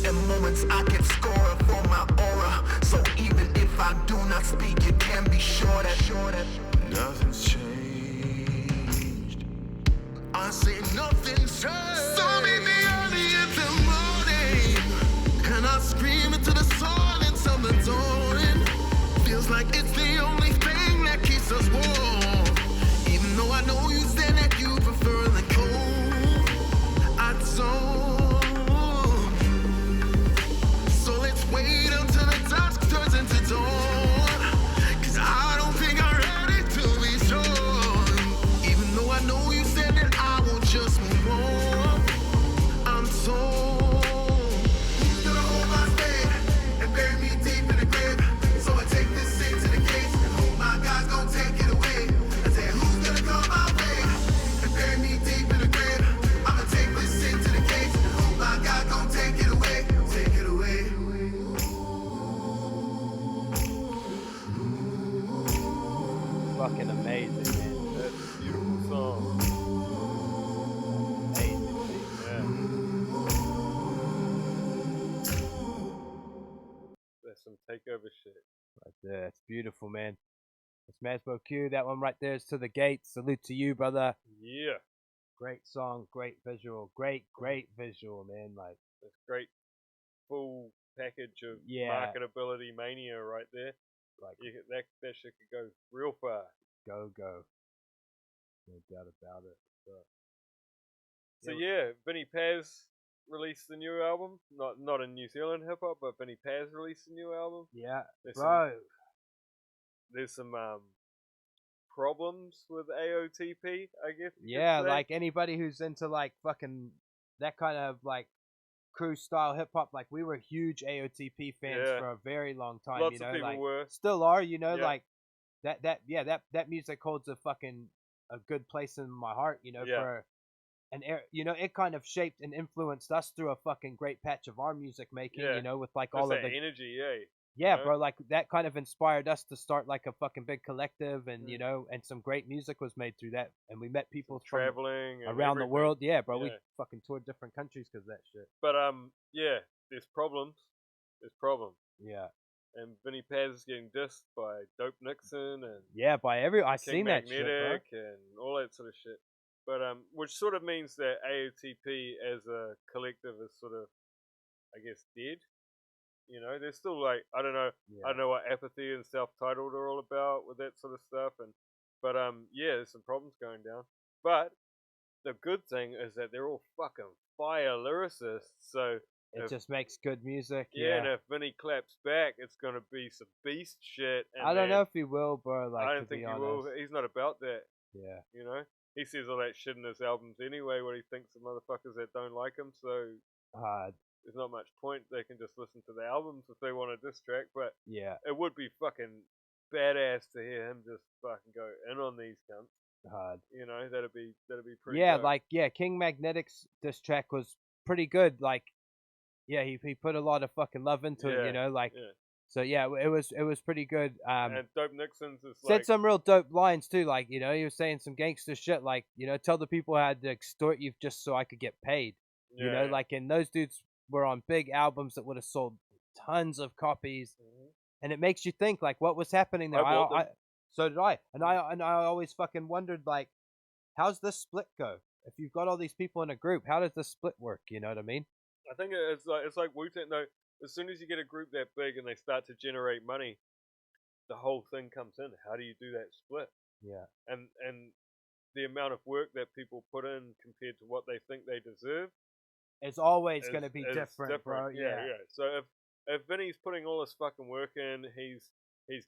and moments I kept scoring for my aura. So even if I do not speak, you can be sure that nothing's changed. I say nothing's changed. So meet me early in the morning, and I scream into the silence of the dawn. Feels like like it's the only thing that keeps us warm. Even though I know you said that you prefer the cold, I don't. So let's wait until the dusk turns into dawn. Cause I don't think I'm ready to be strong. Even though I know you said that I won't just move on, I'm torn. Who's gonna hold my spade and bury me deep in the grave? So I take this thing to the gates and hope my God's gonna take it away. I say, who's gonna come my way and bury me deep in the grave? I'ma take this thing to the gates and hope my God gonna take it away. Take it away. Fucking amazing, man. That's a beautiful song. Amazing, Yeah. That's some takeover shit. right there. It's beautiful, man. It's MazbouQ. That one right there is To the Gates. Salute to you, brother. Yeah. Great song, great visual, great visual, man. Like, That's great full package of Yeah. marketability mania right there. like That shit could go real far. go. No doubt about it. So yeah, Vinny Paz released the new album. Not in New Zealand hip hop, but Vinny Paz released a new album. Yeah, There's bro. There's some problems with AOTP, I guess. you could Yeah, say. like anybody who's into like fucking that kind of like crew style hip hop, like we were huge AOTP fans Yeah. for a very long time. Lots you know, of people like were. still are. You know, Yeah. like that music holds a good place in my heart. You know, Yeah. for and you know, it kind of shaped and influenced us through a fucking great patch of our music making. Yeah. You know, with like Just all of that the energy, yeah. yeah, know? bro, like that kind of inspired us to start like a fucking big collective, and you Mm. know, and some great music was made through that, and we met people from Traveling and around the everything. world. Yeah, bro, we Yeah. fucking toured different countries because that shit. But yeah, there's problems. There's problems. Yeah, And Vinny Paz is getting dissed by Dope Nixon and yeah, by every I King seen that shit, bro. Magnetic and all that sort of shit. But which sort of means that AOTP as a collective is sort of, I guess, dead. You know, there's still like I don't know what apathy and self-titled are all about with that sort of stuff, but yeah, there's some problems going down. But the good thing is that they're all fucking fire lyricists, so It just makes good music. yeah, and if Vinny claps back, it's gonna be some beast shit. And I don't man, know if he will, bro. Like, I to don't think be he honest. will. He's not about that. Yeah. You know, he says all that shit in his albums anyway. What he thinks of motherfuckers that don't like him. So Hard. there's not much point. They can just listen to the albums if they want a diss track. But Yeah. it would be fucking badass to hear him just fucking go in on these cunts. Hard. You know, that'd be pretty. Yeah, dope. like King Magnetic's this track was pretty good. Like, yeah, he put a lot of fucking love into it. Yeah, You know, like. yeah. So yeah, it was pretty good. And Dope Nixon's is Said like some real dope lines too. Like, you know, he was saying some gangster shit. Like, you know, tell the people I had to extort you just so I could get paid. You know, Yeah. like, and those dudes were on big albums that would have sold tons of copies. And it makes you think, like, what was happening there? I bought them. So did I. And I always fucking wondered, like, how's this split go? If you've got all these people in a group, how does this split work? You know what I mean? I think it's like Wu-Tang though. As soon as you get a group that big and they start to generate money, the whole thing comes in. How do you do that split? Yeah. And the amount of work that people put in compared to what they think they deserve, It's always going to be is different, bro. Yeah. So if Vinny's putting all this fucking work in, he's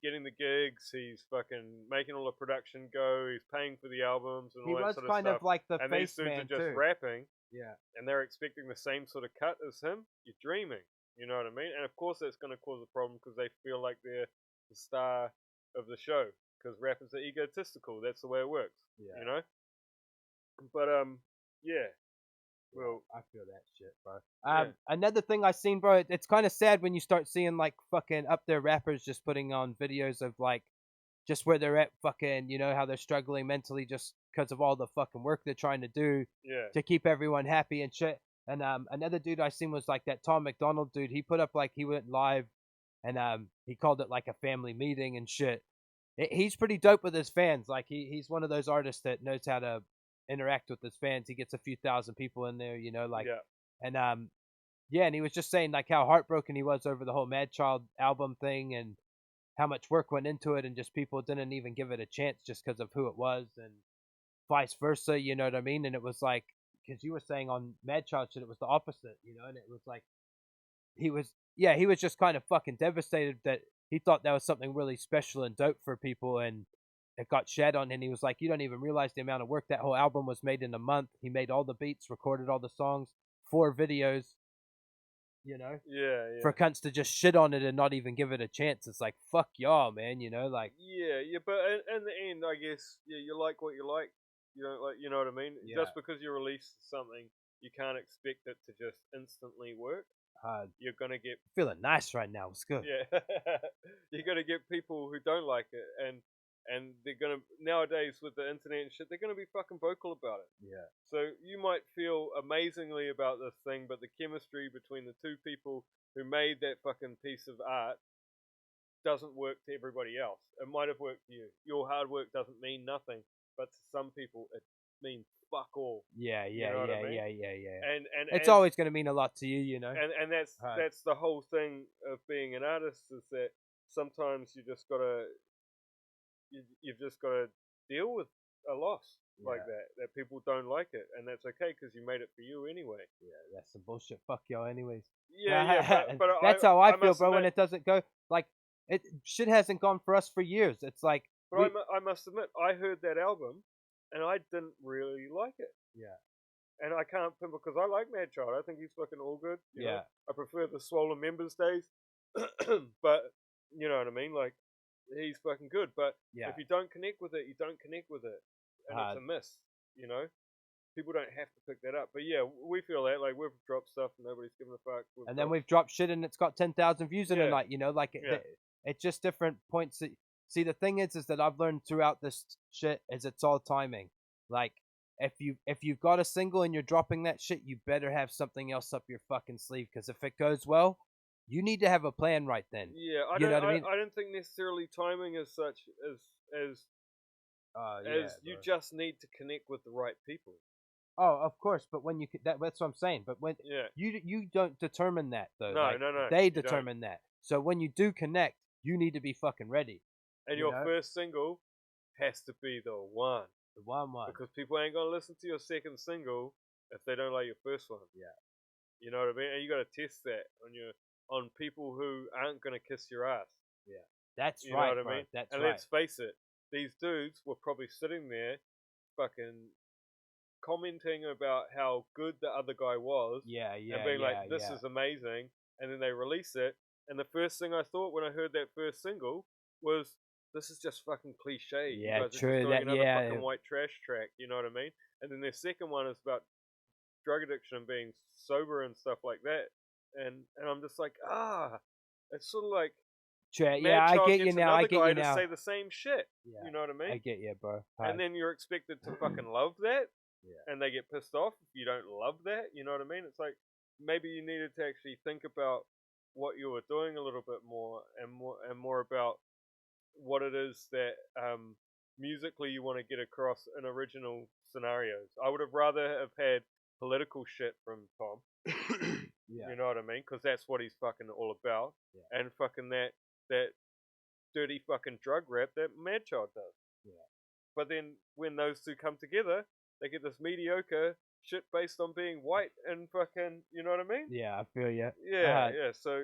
getting the gigs, he's fucking making all the production go, he's paying for the albums and He all that was sort of kind stuff. of like the and face these dudes man are just too. rapping. Yeah. And they're expecting the same sort of cut as him. You're dreaming. You know what I mean? And of course that's going to cause a problem because they feel like they're the star of the show. Because rappers are egotistical. That's the way it works. Yeah. You know? But, yeah. Well, I feel that shit, bro. Yeah. Another thing I seen, bro, it's kind of sad when you start seeing like fucking up there rappers just putting on videos of like just where they're at, fucking, you know, how they're struggling mentally just because of all the fucking work they're trying to do Yeah. to keep everyone happy and shit. And another dude I seen was like that Tom McDonald dude. He put up like he went live and he called it like a family meeting and shit. He's pretty dope with his fans. Like he's one of those artists that knows how to interact with his fans. He gets a few thousand people in there, you know, like Yeah. and yeah, and he was just saying like how heartbroken he was over the whole Mad Child album thing and how much work went into it, and just people didn't even give it a chance just because of who it was, and vice versa. You know what I mean? And it was like, because you were saying on Mad Child shit, it was the opposite, you know, and it was like he was just kind of fucking devastated that he thought that was something really special and dope for people, and it got shed on, and he was like, you don't even realize the amount of work. That whole album was made in a month. He made all the beats, recorded all the songs, 4 videos, you know? Yeah. For cunts to just shit on it and not even give it a chance. It's like, fuck y'all, man, you know? Like, Yeah, but in the end, I guess, you like what you like. You don't like, you know what I mean? Yeah. Just because you release something, you can't expect it to just instantly work. You're gonna get feeling nice right now. It's good. Yeah, you're gonna get people who don't like it, and they're gonna, nowadays with the internet and shit, they're gonna be fucking vocal about it. Yeah. So you might feel amazingly about this thing, but the chemistry between the two people who made that fucking piece of art doesn't work to everybody else. It might have worked to you. Your hard work doesn't mean nothing, but to some people it means fuck all. Yeah. You know what I mean? Yeah. And it's always going to mean a lot to you, you know. And that's the whole thing of being an artist, is that sometimes you've just gotta deal with a loss like that people don't like it, and that's okay because you made it for you anyway. Yeah, that's some bullshit. Fuck y'all, anyways. Yeah, but that's how I feel, must bro. When admit, it doesn't go like it, shit hasn't gone for us for years. It's like, but I must admit, I heard that album, and I didn't really like it. Yeah. And I can't pin, because I like Mad Child. I think he's fucking all good. You know? I prefer the Swollen Members days. But, you know what I mean? Like, he's fucking good. But if you don't connect with it, you don't connect with it. And it's a miss, you know? People don't have to pick that up. But yeah, we feel that. Like, we've dropped stuff and nobody's given a fuck. And then we've dropped shit and it's got 10,000 views in a night, you know? Like, it's just different points. That, see, the thing is that I've learned throughout this shit is it's all timing. Like, if you've got a single and you're dropping that shit, you better have something else up your fucking sleeve, because if it goes well, you need to have a plan right then. Yeah, I don't think necessarily timing as such as you just need to connect with the right people. Oh, of course, but when that's what I'm saying. But when you don't determine that though. No. They determine that. So when you do connect, you need to be fucking ready. And your first single has to be the one. The one. Because people ain't gonna listen to your second single if they don't like your first one. Yeah. You know what I mean? And you gotta test that on people who aren't gonna kiss your ass. Yeah. That's you right. know what I mean? That's and right. let's face it, these dudes were probably sitting there fucking commenting about how good the other guy was. Yeah. And being like, this is amazing. And then they release it. And the first thing I thought when I heard that first single was, this is just fucking cliche. Yeah, you guys true. Are just doing another fucking white trash track. You know what I mean? And then their second one is about drug addiction and being sober and stuff like that. And I'm just like, it's sort of like, yeah, I get you now. I get you now. To say the same shit. Yeah, you know what I mean? I get you, bro. And then you're expected to fucking love that. Yeah. And they get pissed off if you don't love that. You know what I mean? It's like, maybe you needed to actually think about what you were doing a little bit more and more about what it is that musically you want to get across in original scenarios. I would have rather have had political shit from Tom. You know what I mean? Because that's what he's fucking all about. Yeah. And fucking that dirty fucking drug rap that Mad Child does. Yeah. But then when those two come together, they get this mediocre shit based on being white and fucking, you know what I mean? Yeah, I feel you. Yeah. So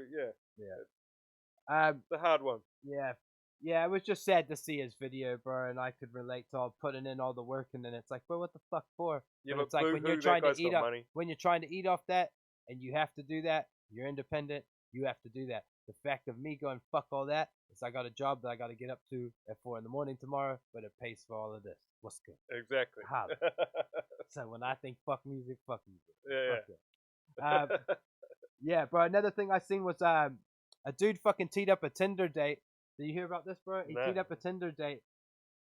the hard one. Yeah, it was just sad to see his video, bro, and I could relate to all putting in all the work, and then it's like, bro, what the fuck for? Yeah, but it's like when you're trying to eat off that, and you have to do that, you're independent, you have to do that. The fact of me going fuck all that is I got a job that I got to get up to at 4 a.m. tomorrow, but it pays for all of this. What's good? Exactly. So when I think fuck music, fuck music. Yeah. Yeah, bro. Another thing I seen was a dude fucking teed up a Tinder date. Did you hear about this, bro? He teed up a Tinder date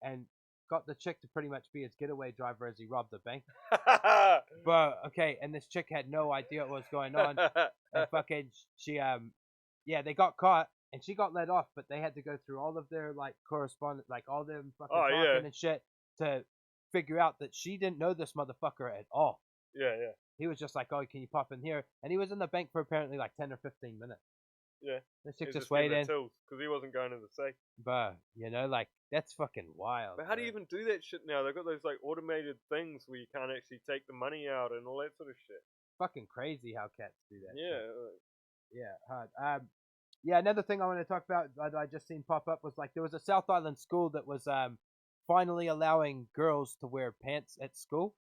and got the chick to pretty much be his getaway driver as he robbed the bank. Bro, okay, and this chick had no idea what was going on. And fucking, they got caught and she got let off, but they had to go through all of their like correspondence, like all them fucking talking and shit to figure out that she didn't know this motherfucker at all. Yeah. He was just like, oh, can you pop in here? And he was in the bank for apparently like 10 or 15 minutes. Yeah. This chick He's just getting waiting. the because he wasn't going to the safe. Bro, you know, like, that's fucking wild. But how do you even do that shit now? They've got those like automated things where you can't actually take the money out and all that sort of shit. Fucking crazy how cats do that. Yeah. Shit. Yeah, hard. Yeah, another thing I want to talk about that I just seen pop up was like there was a South Island school that was finally allowing girls to wear pants at school.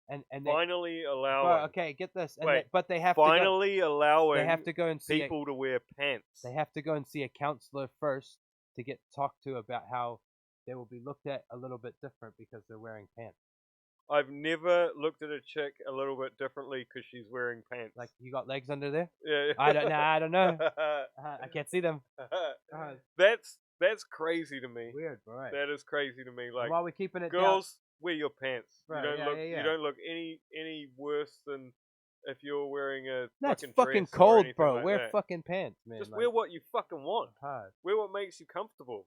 And finally allowing. Bro, okay, get this. And Wait, but they have finally to go, allowing. They have to go and see people to wear pants. They have to go and see a counselor first to get talked to about how they will be looked at a little bit different because they're wearing pants. I've never looked at a chick a little bit differently because she's wearing pants. Like, you got legs under there? Yeah. I don't know. I can't see them. That's crazy to me. Weird, bro. Right? That is crazy to me. Like, while we're keeping it girls, wear your pants. Right, You don't look any worse than if you're wearing a That's fucking fucking dress or cold, anything bro. like Wear that. fucking pants, man. Just like, wear what you fucking want. hard. Wear what makes you comfortable.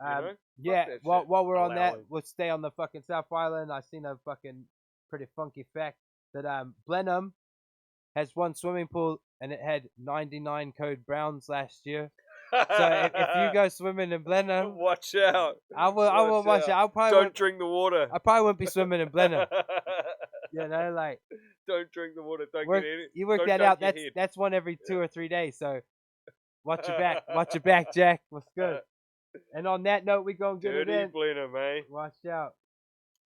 You know? Yeah, Fuck that while shit. we're on that, Allowing. we'll stay on the fucking South Island. I seen a fucking pretty funky fact that Blenheim has one swimming pool and it had 99 code browns last year. So if you go swimming in Blenheim, watch out. I will watch out. I'll probably Don't drink the water. I probably won't be swimming in Blenheim. You know, like Don't drink the water. Don't work, get in it. you work Don't that dunk out. your That's head. that's one every 2 or 3 days. So watch your back. Watch your back, Jack. What's good? And on that note, we gonna get it Dirty in. Blenheim, eh? Watch out.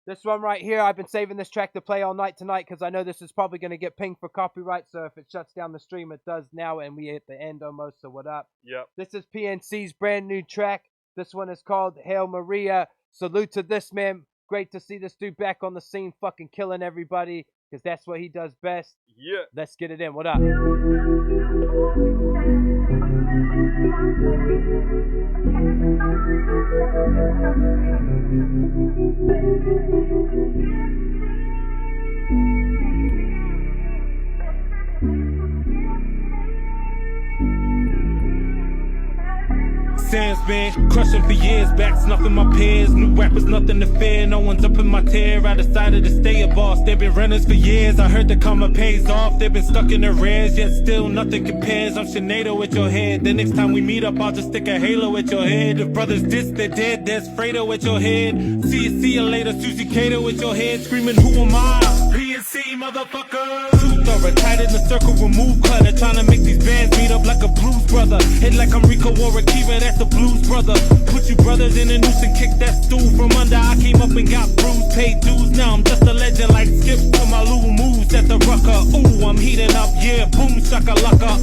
This one right here, I've been saving this track to play all night tonight because I know this is probably going to get pinged for copyright. So if it shuts down the stream, it does now, and we hit the end almost. So what up? Yep. This is PNC's brand new track. This one is called Heil Maria. Salute to this man. Great to see this dude back on the scene, fucking killing everybody because that's what he does best. Yeah. Let's get it in. What up? Sands been crushing for years, back snuffing my peers. New rappers, nothing to fear. No one's up in my tier. I decided to stay a boss. They've been runners for years. I heard the karma pays off. They've been stuck in the rears, yet still nothing compares. I'm Sinead with your head. The next time we meet up, I'll just stick a halo at your head. If brothers diss, they're dead. There's Fredo at your head. See you later. Susie Cato with your head, screaming, who am I? PNC, motherfucker. Two thorough, tight in the circle, remove clutter. Trying to make these bands beat up like a blues brother. Hit like I'm Rico or Akiva, that's the blues brother. Put you brothers in a noose and kick that stool from under. I came up and got bruised, paid dues. Now I'm just a legend like Skip to my little moves at the rucker. Ooh, I'm heating up, yeah, boom, shakalaka.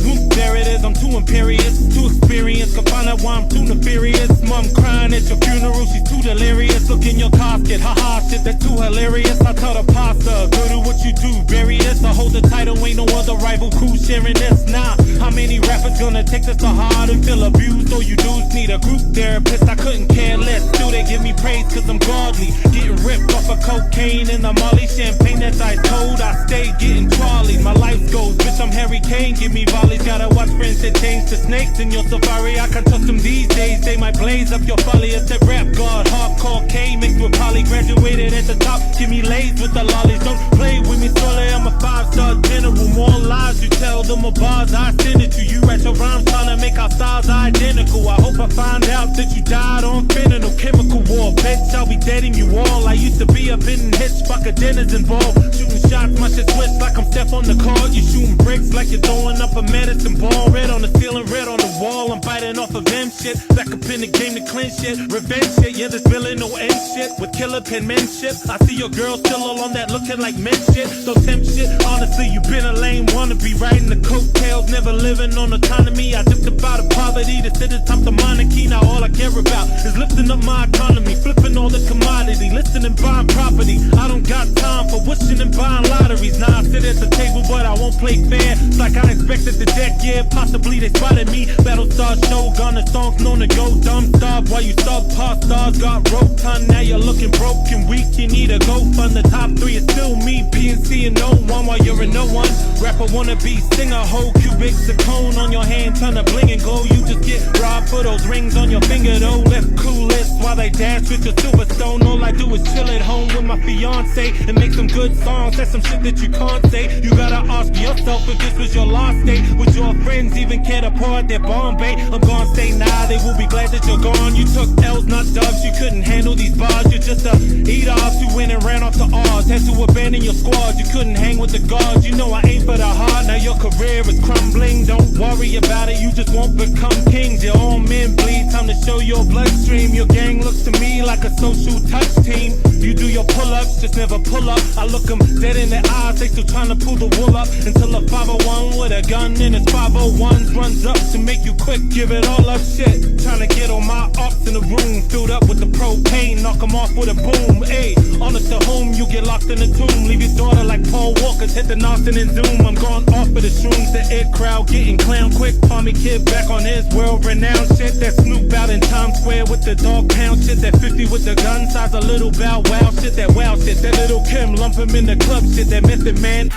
Whoop, there it is, I'm too imperious, too experienced. Can find out why I'm too nefarious. Mom crying at your funeral, she's too delirious. Look in your casket, haha, shit, that's too hilarious. I taught her pasta, go do what you do, bury this. I hold the title, ain't no other rival crew sharing this. Nah, how many rappers gonna take this to heart and feel abused? All you dudes need a group therapist, I couldn't care less. Still they give me praise cause I'm godly. Getting ripped off of cocaine and the Molly champagne that's ice cold. I stay getting Charlie, my life goes. Bitch, I'm Harry Kane, give me volleys. Gotta watch friends that change to snakes in your safari. I can trust them these days, they might blaze up your folly. It's that rap god, hardcore K mixed with poly. Graduated at the top, give me lays with the lollies. Don't play with me, Sully, I'm a 5-star general. More lies you tell them, more bars I send it to you. Write your rhymes trying to make our styles identical. I hope I find out that you died on fentanyl. Chemical war, bitch, I'll be deading you all. I used to be up in hits, fuck a denizen ball. Shooting shots, my shit switch like I'm Steph on the court. You shooting bricks like you're throwing up a medicine ball. Red on the ceiling, red on the wall. I'm biting off of them shit. Back up in the game to cleanse shit. Revenge shit, yeah, this villain no end shit. With killer penmanship. I see your girl still all on that looking like men shit. So tempt shit, honestly, you been a lame wannabe. Riding the coattails, never living on autonomy. I dipped up out of poverty to sit atop the monarchy. Now all I care about is lifting up my economy. Flipping all the commodity, listing and buying property. I don't got time for wishing and buying lotteries. Now I sit at the table, but I won't play fair. It's like I expected the deck, yeah, possibly they spotted me. Battlestar Shogun, the songs known to go dumb starved. While you subpar stars got rotund. Now you're looking broken, weak, you need a go fund. The top 3 is still me, PNC and no one. While you're a no one, rapper wanna be singer. Whole cubic zircon on your hand, turn to bling and glow. You just get robbed for those rings on your finger. though, left clueless while they dance with your Silverstone. All I do is chill at home with my fiance and make some good songs. That's some shit that you can't say. You gotta ask yourself if this was your last day. Would your friends even care to pour out their Bombay? I'm gonna say nah, they will be glad that you're gone. You took L's, not dubs, you couldn't handle these bars. You're just a eat-off who went and ran off to Oz. Had to abandon your squad, you couldn't hang with the guards. You know I ain't for the heart, now your career is crumbling. Don't worry about it, you just won't become kings. Your all men bleed, time to show your bloodstream. Your gang looks to me like a social touch team. You do your pull-ups, just never pull up. I look them dead in the eyes, they still trying to pull the wool up. Until a 501 with a gun in his 501s runs up to make you quick, give it all up shit. Trying to get on my ops in the room, filled up with the propane, knock them off with a boom. Ayy, on it to home, you get locked in the tomb. Leave your daughter like Paul Walker's, hit the Austin and Zoom. I'm gone off of the shrooms, the air crowd getting clown quick. Palmy kid back on his world-renowned shit. That Snoop out in Times Square with the dog pound shit. That 50 with the gun size, a little bow wow shit. That wow shit, that little Kim, lump him in the club shit. That Method Man,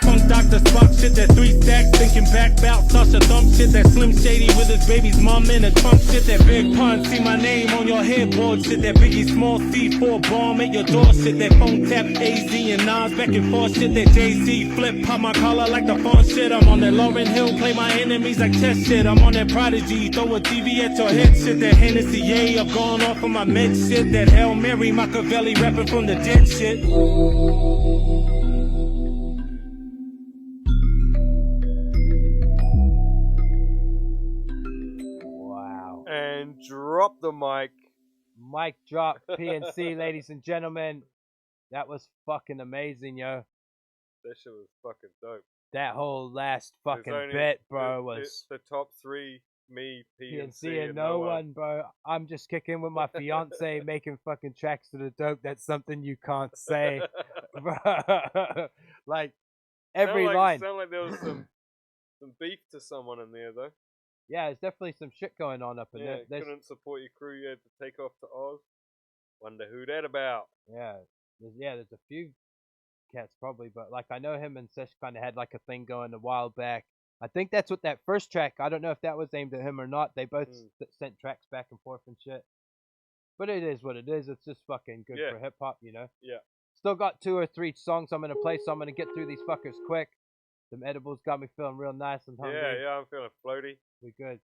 Funk Dr. Spock shit. That 3 stacks, thinking back bout Sasha Thump shit. That Slim Shady with his baby's mom in a trunk shit. That Big Pun, see my name on your headboard shit. That Biggie Small C4 bomb at your door shit. That phone tap AZ and Nas back and forth shit. That JC flip, pop my collar like the font shit. I'm on that Lauryn Hill, play my enemies like chess shit. I'm on that Prodigy, throw a TV at your head shit. That Hennessy, yeah, I've gone off of my med shit. That Heil Maria, Machiavelli rapping from the dead shit. And drop the mic. Mic drop, PNC, ladies and gentlemen. That was fucking amazing, yo. That shit was fucking dope. That whole last fucking bit, bro, was the top 3. Me, PNC, and no one, bro. I'm just kicking with my fiance, making fucking tracks to the dope. That's something you can't say, bro. Like every line. Sound like there was some beef to someone in there, though. Yeah, there's definitely some shit going on up in there. Yeah, couldn't support your crew. You had to take off to Oz. Wonder who that about. Yeah, there's a few cats probably, but like I know him and Sesh kind of had like a thing going a while back. I think that's what that first track, I don't know if that was aimed at him or not. They both sent tracks back and forth and shit. But it is what it is. It's just fucking good for hip hop, you know? Yeah. Still got 2 or 3 songs I'm going to play, so I'm going to get through these fuckers quick. Some edibles got me feeling real nice and hungry. Yeah, I'm feeling floaty. We good.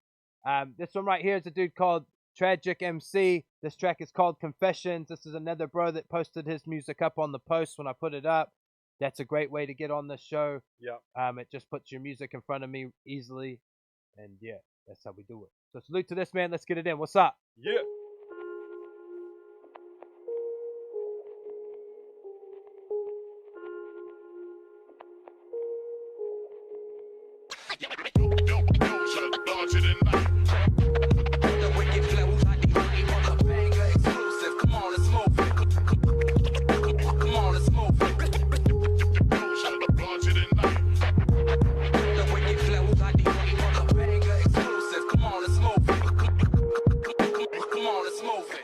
This one right here is a dude called Tradgik MC. This track is called Confessions. This is another bro that posted his music up on the post when I put it up. That's a great way to get on the show. Yeah. It just puts your music in front of me easily. And yeah, that's how we do it. So salute to this man. Let's get it in. What's up? Yeah.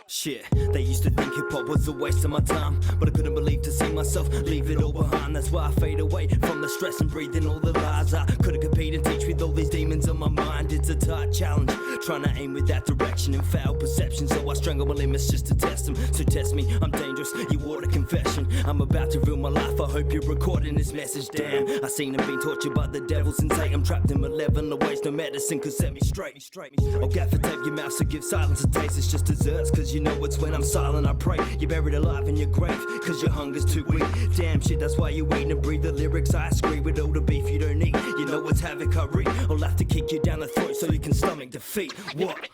Shit, they used to think hip-hop was a waste of my time, but I couldn't believe to see myself leave it all behind. That's why I fade away from the stress and breathing all the lies. I couldn't compete and teach with all these demons on my mind. It's a tight challenge, trying to aim with that direction and foul perception, so I strangle my limits just to test them. So test me, I'm dangerous, you want a confession. I'm about to ruin my life, I hope you're recording this message. Damn, I seen them being tortured by the devils and Satan. I'm trapped in my level, no waste, no medicine could set me straight. I'll gaffer tape your mouth, so give silence a taste. It's just desserts, cause you know it's when I'm silent I pray. You're buried alive in your grave, cause your hunger's too weak. Damn shit, that's why you eat and breathe the lyrics I scream with all the beef you don't need. You know it's havoc I read. I'll have to kick you down the throat so you can stomach defeat. What?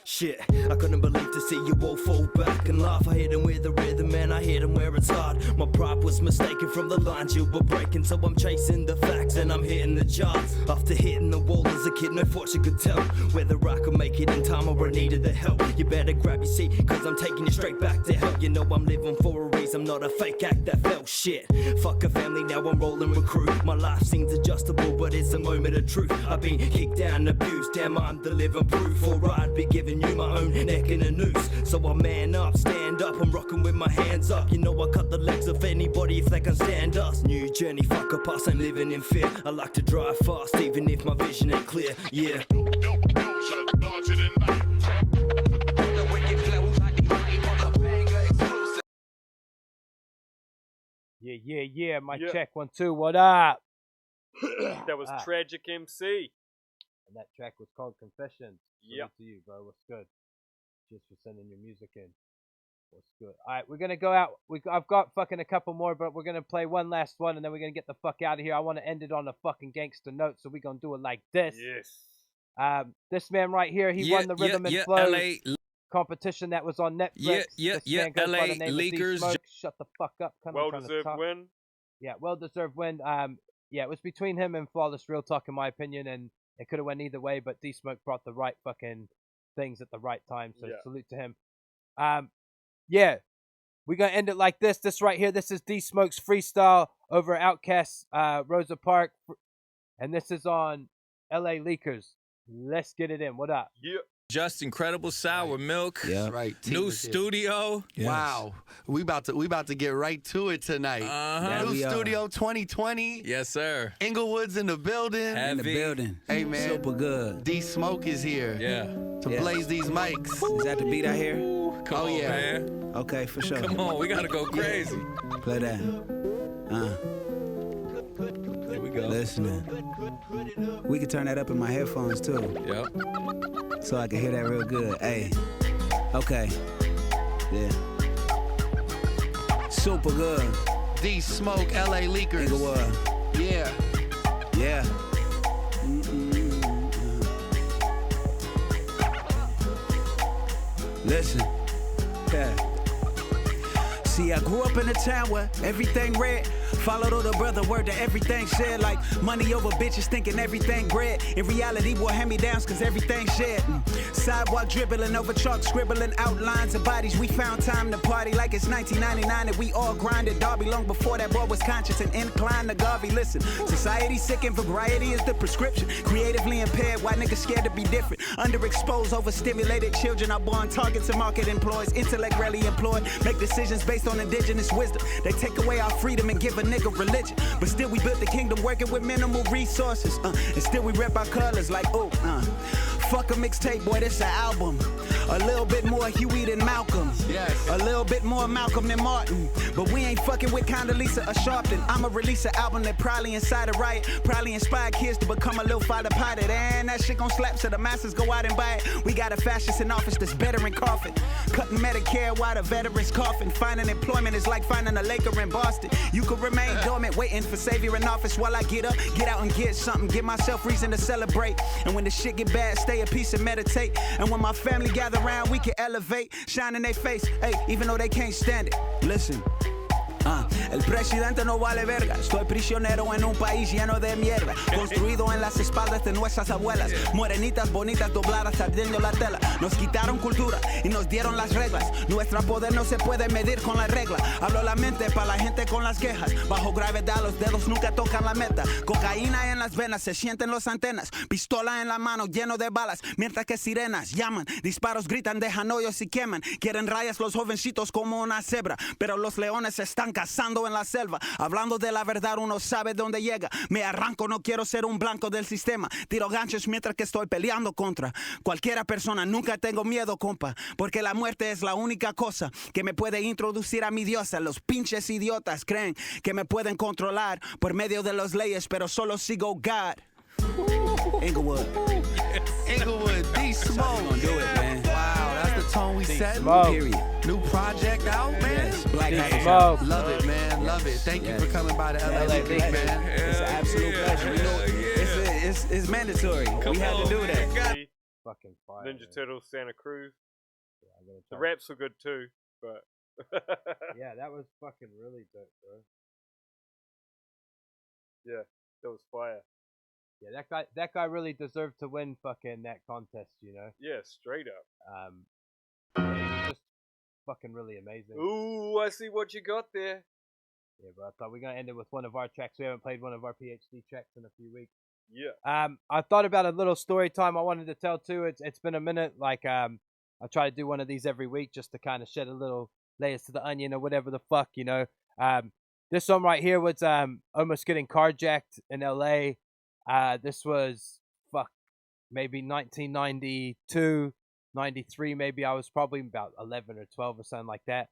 Shit, I couldn't believe to see you all fall back and laugh. I hit them with the rhythm and I hit them where it's hard. My pride was mistaken from the lines you were breaking, so I'm chasing the facts and I'm hitting the charts. After hitting the wall as a kid, no fortune could tell whether I could make it in time or I needed the help. You better grab your seat, cause I'm taking you straight back to hell. You know I'm living for a reason. days, I'm not a fake act that felt shit. Fuck a family, now I'm rolling with crew. My life seems adjustable, but it's a moment of truth. I've been kicked down and abused, damn, I'm the living proof. Or I'd be giving you my own neck in a noose. So I man up, stand up, I'm rocking with my hands up. You know I cut the legs of anybody if they can stand us. New journey, fuck a pass, I'm living in fear. I like to drive fast, even if my vision ain't clear, yeah. Yeah, my check 1 2, what up? That was Tradgik MC. And that track was called Confessions. Yeah. To you, bro. What's good? Just for sending your music in. What's good? Alright, we're gonna go out. I've got fucking a couple more, but we're gonna play one last one and then we're gonna get the fuck out of here. I wanna end it on a fucking gangster note, so we're gonna do it like this. Yes. This man right here, he won the Rhythm and Flow competition that was on Netflix. This man goes by the name of D-Smoke. Shut the fuck up. Well-deserved win. Yeah, well-deserved win. Yeah, it was between him and Flawless Real Talk, in my opinion, and it could have went either way, but D-Smoke brought the right fucking things at the right time, so salute to him. Yeah, we're going to end it like this. This right here, this is D-Smoke's freestyle over Outkast's Rosa Park, and this is on LA Leakers. Let's get it in. What up? Yeah. Just incredible sour milk. Yeah, right. New studio. Yes. Wow, we about to get right to it tonight. New studio 2020. Yes, sir. Inglewood's in the building. Heavy. In the building. Hey man, Super good. D-Smoke is here. Yeah. To blaze these mics. Is that the beat I hear? Come on, man. Okay, for sure. Come on, we gotta go crazy. Play that. Here we go. Listening. We can turn that up in my headphones too. Yep. So I can hear that real good. Hey. Okay. Yeah. Super good. D-Smoke, LA Leakers. Inglewood. Yeah. Yeah. Listen. Yeah. See, I grew up in a town where everything red. Followed all the brother word to everything shared. Like money over bitches thinking everything bread. In reality, boy, hand-me-downs cause everything shared. Sidewalk dribbling over chalk, scribbling outlines of bodies. We found time to party like it's 1999 and we all grinded Derby long before that boy was conscious and inclined to Garvey. Listen, society sick and variety is the prescription. Creatively impaired, why niggas scared to be different? Underexposed, overstimulated children are born targets and market employees. Intellect rarely employed, make decisions based on indigenous wisdom. They take away our freedom and give a nigga religion, but still we built the kingdom working with minimal resources, and still we rep our colors like fuck a mixtape, boy, this an album. A little bit more Huey than Malcolm. Yes. A little bit more Malcolm than Martin. But we ain't fucking with Condoleezza or Sharpton. I'ma release an album that probably inside a riot, probably inspired kids to become a little fighter potted. And that shit gon' slap so the masses go out and buy it. We got a fascist in office that's better in coughing. Cutting Medicare while the veterans coughing. Finding employment is like finding a Laker in Boston. You could remain dormant, waiting for savior in office while I get up, get out and get something. Give myself reason to celebrate. And when the shit get bad, stay at peace and meditate. And when my family gather around, we can elevate, shine in their face, hey, even though they can't stand it. Listen. El presidente no vale verga. Estoy prisionero en un país lleno de mierda, construido en las espaldas de nuestras abuelas, morenitas bonitas dobladas ardiendo la tela. Nos quitaron cultura y nos dieron las reglas. Nuestro poder no se puede medir con la regla. Hablo la mente para la gente con las quejas. Bajo gravedad los dedos nunca tocan la meta. Cocaína en las venas, se sienten los antenas. Pistola en la mano lleno de balas, mientras que sirenas llaman. Disparos gritan, dejan hoyos y queman. Quieren rayas los jovencitos como una cebra, pero los leones se están cazando en la selva. Hablando de la verdad uno sabe dónde llega. Me arranco, no quiero ser un blanco del sistema. Tiro ganchos mientras que estoy peleando contra cualquiera persona. Nunca tengo miedo, compa, porque la muerte es la única cosa que me puede introducir a mi diosa. Los pinches idiotas creen que me pueden controlar por medio de las leyes, pero solo sigo God. Inglewood. Inglewood, D-Smoke. Gonna do it, man. Wow, that's the tone we set. Period. New project out, man. Yes, Black Hat. Love it, man. Love it. Thank you for coming by the LA Leakers, man. It's an absolute pleasure. You know, it's mandatory. We had to do that. Fucking fire. Ninja Turtles, Santa Cruz. The raps were good too, but yeah, that was fucking really dope, bro. Yeah, that was fire. Yeah, that guy really deserved to win fucking that contest, you know? Yeah, straight up. Just fucking really amazing. Ooh, I see what you got there. Yeah, bro. I thought we are gonna end it with one of our tracks. We haven't played one of our PhD tracks in a few weeks. Yeah. I thought about a little story time I wanted to tell too. It's been a minute. Like I try to do one of these every week just to kind of shed a little layers to the onion or whatever the fuck, you know. This one right here was almost getting carjacked in LA. This was maybe 1992, 93 maybe. I was probably about 11 or 12 or something like that.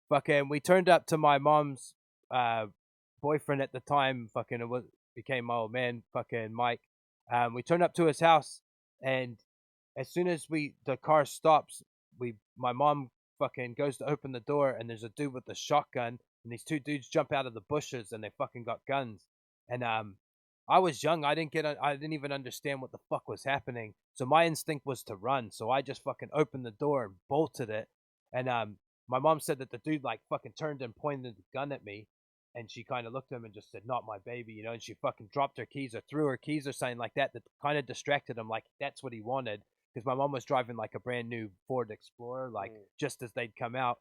Fucking, we turned up to my mom's boyfriend at the time. Fucking, became my old man. Fucking Mike. We turned up to his house, and as soon as the car stops, my mom fucking goes to open the door, and there's a dude with a shotgun, and these two dudes jump out of the bushes, and they fucking got guns. And I was young. I didn't even understand what the fuck was happening. So my instinct was to run. So I just fucking opened the door and bolted it. And my mom said that the dude like fucking turned and pointed the gun at me. And she kind of looked at him and just said, "Not my baby," you know. And she fucking dropped her keys or threw her keys or something like that. That kind of distracted him. Like that's what he wanted. Because my mom was driving like a brand new Ford Explorer, like just as they'd come out.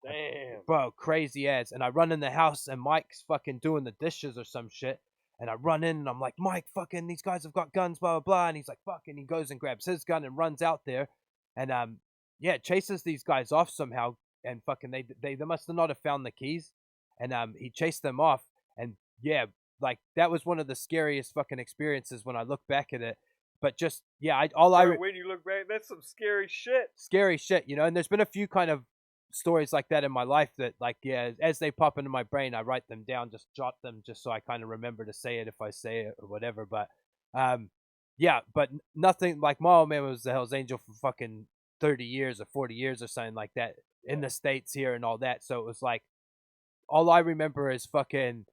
Damn. Bro, crazy ass. And I run in the house and Mike's fucking doing the dishes or some shit. And I run in and I'm like, "Mike, fucking these guys have got guns, blah, blah, blah." And he's like, "Fucking," he goes and grabs his gun and runs out there. And chases these guys off somehow. And fucking they must have not have found the keys. And he chased them off. And yeah, like that was one of the scariest fucking experiences when I look back at it. But just, yeah, when you look back, that's some scary shit. Scary shit, you know. And there's been a few kind of stories like that in my life that, like, yeah, as they pop into my brain, I write them down, just jot them, just so I kind of remember to say it if I say it or whatever. But yeah, but nothing like my old man was the Hell's Angel for fucking 30 years or 40 years or something like that in the States here and all that. So it was like, all I remember is fucking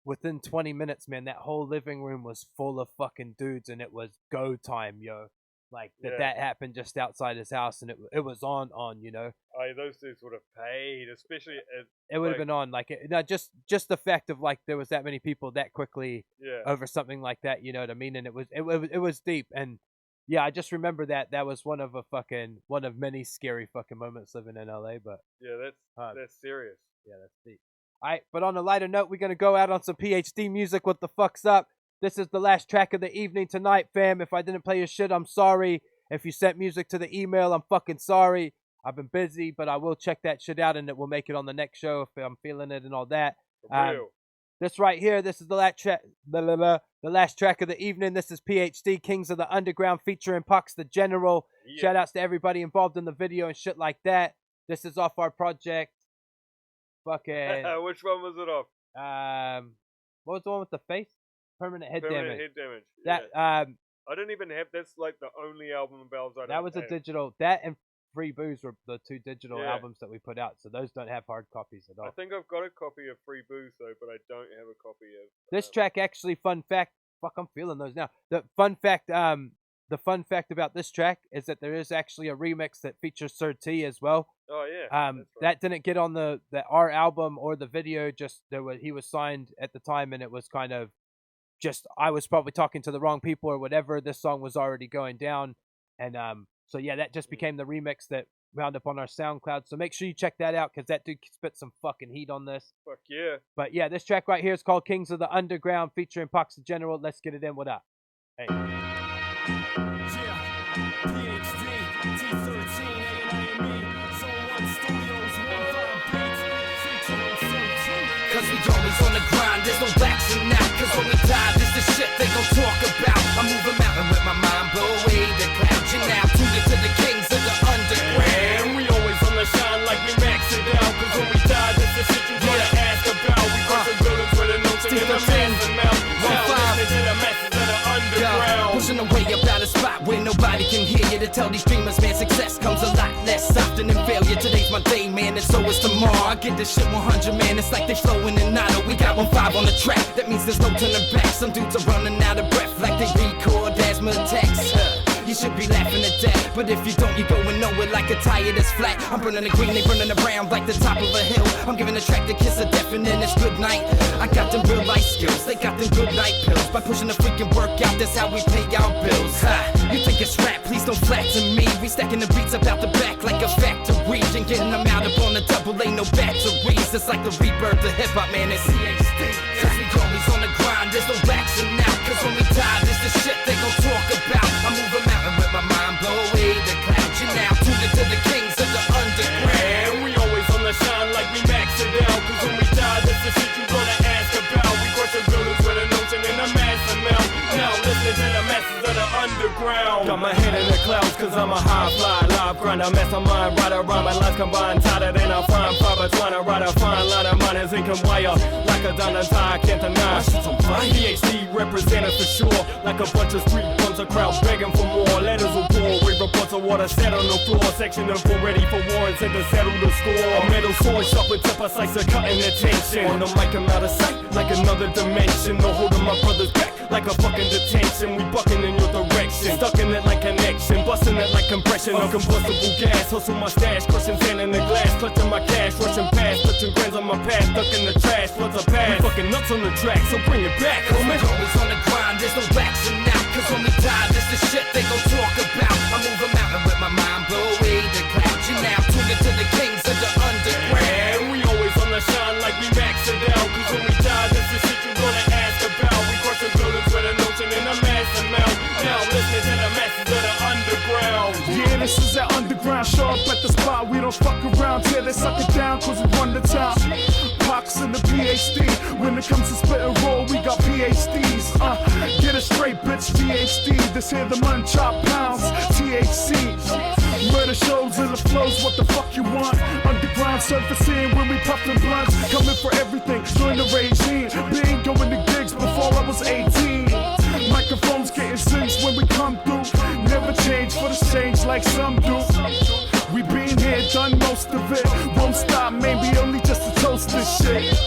within 20 minutes, man, that whole living room was full of fucking dudes, and it was go time, yo. Like that happened just outside his house, and it was on, you know. Oh, those dudes would have paid, especially. It would have been on, like, just the fact of like there was that many people that quickly over something like that, you know what I mean? And it was deep, and yeah, I just remember that was one of many scary fucking moments living in LA. But yeah, that's serious. Yeah, that's deep. All right, but on a lighter note, we're gonna go out on some PhD music. What the fuck's up? This is the last track of the evening tonight, fam. If I didn't play your shit, I'm sorry. If you sent music to the email, I'm fucking sorry. I've been busy, but I will check that shit out, and it will make it on the next show if I'm feeling it and all that. This right here, this is the last track. The last track of the evening. This is PhD, Kings of the Underground, featuring Pakkz the General. Yeah. Shout outs to everybody involved in the video and shit like that. This is off our project. Fucking. Which one was it off? What was the one with the face? Permanent head damage. Head damage. That I didn't even have. That's like the only album of Bells I don't That was have. a digital. That and Free Booze were the two digital albums that we put out. So those don't have hard copies at all. I think I've got a copy of Free Booze though, but I don't have a copy of. This track actually, fun fact. Fuck, I'm feeling those now. The fun fact about this track is that there is actually a remix that features Sir T as well. Oh yeah. Right. That didn't get on our album or the video. Just he was signed at the time, and it was kind of just I was probably talking to the wrong people or whatever. This song was already going down, and so yeah, that just became the remix that wound up on our SoundCloud. So make sure you check that out because that dude spit some fucking heat on this. Fuck yeah. But yeah, this track right here is called Kings of the Underground, featuring Pakkz the General. Let's get it in. What up? Hey. Cause we always on the grind, there's no relaxing now. Cause when we die, this the shit they gon' talk about. I move a mountain with my mind, blow away the clouds. You're now tuned into the kings of the underground. We always on the shine like we max it out. Cause when we die, this the shit you wanna ask about. We put the buildings with a note in the massive mouth. Listen to the message of the underground. Pushing away about a spot where nobody can hear you. To tell these dreamers, man, success comes a lot less often than failure. Today's my day, man, and so is tomorrow. I get this shit 100, man, it's like they flowing in auto. We got 1-5 on the track, that means there's no turning back. Some dudes are running out of breath like they record asthma attacks. You should be laughing at that. But if you don't, you go and know it like a tire that's flat. I'm burning the green, they burning the brown like the top of a hill. I'm giving the track the kiss of death and then it's good night. I got them real life skills, they got them good night pills. By pushing the freaking workout, that's how we pay our bills. You think it's rap, please don't flatter me. We stacking the beats up out the back like a factory and getting them out up on the double, ain't no batteries. It's like the rebirth of hip-hop, man, it's CHD. Cause we always on the grind, there's no waxing out. Cause when we die, this the shit they gon' talk about. I move a mountain with my mind, blow away the clouds. You now tuned into the kings of the underground. And we always on the shine like we max it out. Cause when we die, that's the shit you gonna ask about. We crush the buildings with a notion in a mass amount. Now listening to the masses of the underground. Got my head in the clouds cause I'm a high fly, live grinder, mastermind, rider, rhyme, my life combined, tighter than a fine fiber, trying to ride a fine line of mine is ink and wire, like a diamond tie, I can't deny. Shit's on fire. PhD represented for sure, like a bunch of street bums, a crowd begging for more. Letters will pour, wave reports of water set on the floor, section of four ready for war and sent to settle the score. A metal sword, sharp with tip, a slice of cutting the tension. On the mic, I'm out of sight, like another dimension. No holding my brother's back, like a fucking detention. We bucking in your direction, stuck in it like connection, busting it like compression. Uncombustible gas, hustle my stash, crushing sand in the glass, clutching my cash, rushing past, touching grands on my path, stuck in the trash, floods a pass. We fucking nuts on the track, so bring it back, homie. We're always on the grind, there's no waxing out. Cause when we die, this the shit they gon' talk about. I move a mountain with my mind, blow away the clouds. You now tuned into the kings of the underground. And we always on the shine like we max it out. Cause when we die, this the shit you gonna ask about. We crush the buildings with a notion in a mass amount. Now listening to the masses of the underground. Yeah, this is that underground. Show up at the spot, we don't fuck around. Tear they suck it down cause we run the town. Pakkz and the PhD. When it comes to spit and roll, we got PhDs. Get it straight, bitch, PhD. This here the mun chop pounds, THC. Murder shows and the flows, what the fuck you want? Underground surfacing when we puffin' blunts. Coming for everything, join the regime. Been going to gigs before I was 18. Microphones getting cinched when we come through. Never change for the change like some do. We been here, done most of it. Won't stop, maybe only just to toast this shit.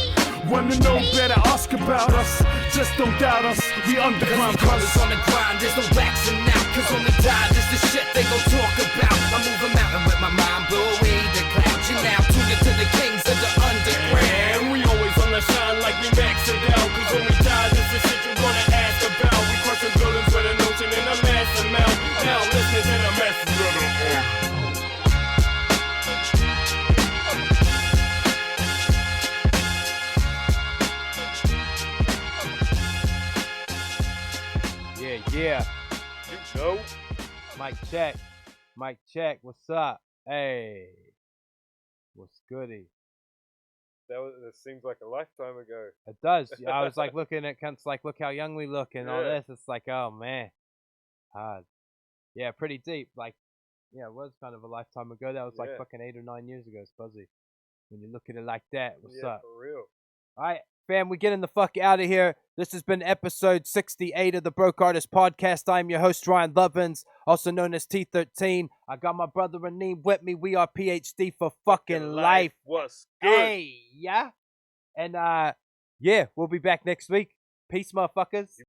Wanna know better, ask about us. Just don't doubt us, we underground brothers. On the grind, there's no waxing out. Cause when we die, this the shit they gon' talk about. I move a mountain with my mind, blow away the clouds. You now tuned into the kings of the underground. And we always on the shine like we max it out. Cause when we die, this the shit you gonna ask about. We crush the buildings with a notion in a mass amount. Now listening to the masses of the Yeah. You know. Mic check. What's up? Hey. What's goody? That seems like a lifetime ago. It does. I was like looking at cunts like, look how young we look and all this. It's like, oh man. Hard. Yeah, pretty deep. Like, yeah, it was kind of a lifetime ago. That was like fucking 8 or 9 years ago, it's Bhozy. When you look at it like that, what's up? For real. Alright, fam, we're getting the fuck out of here. This has been episode 68 of the Broke Artist Podcast. I'm your host, Ryan Lovins, also known as T13. I got my brother Raneem with me. We are PhD for fucking life. What's good? Hey, yeah. And yeah, we'll be back next week. Peace, motherfuckers.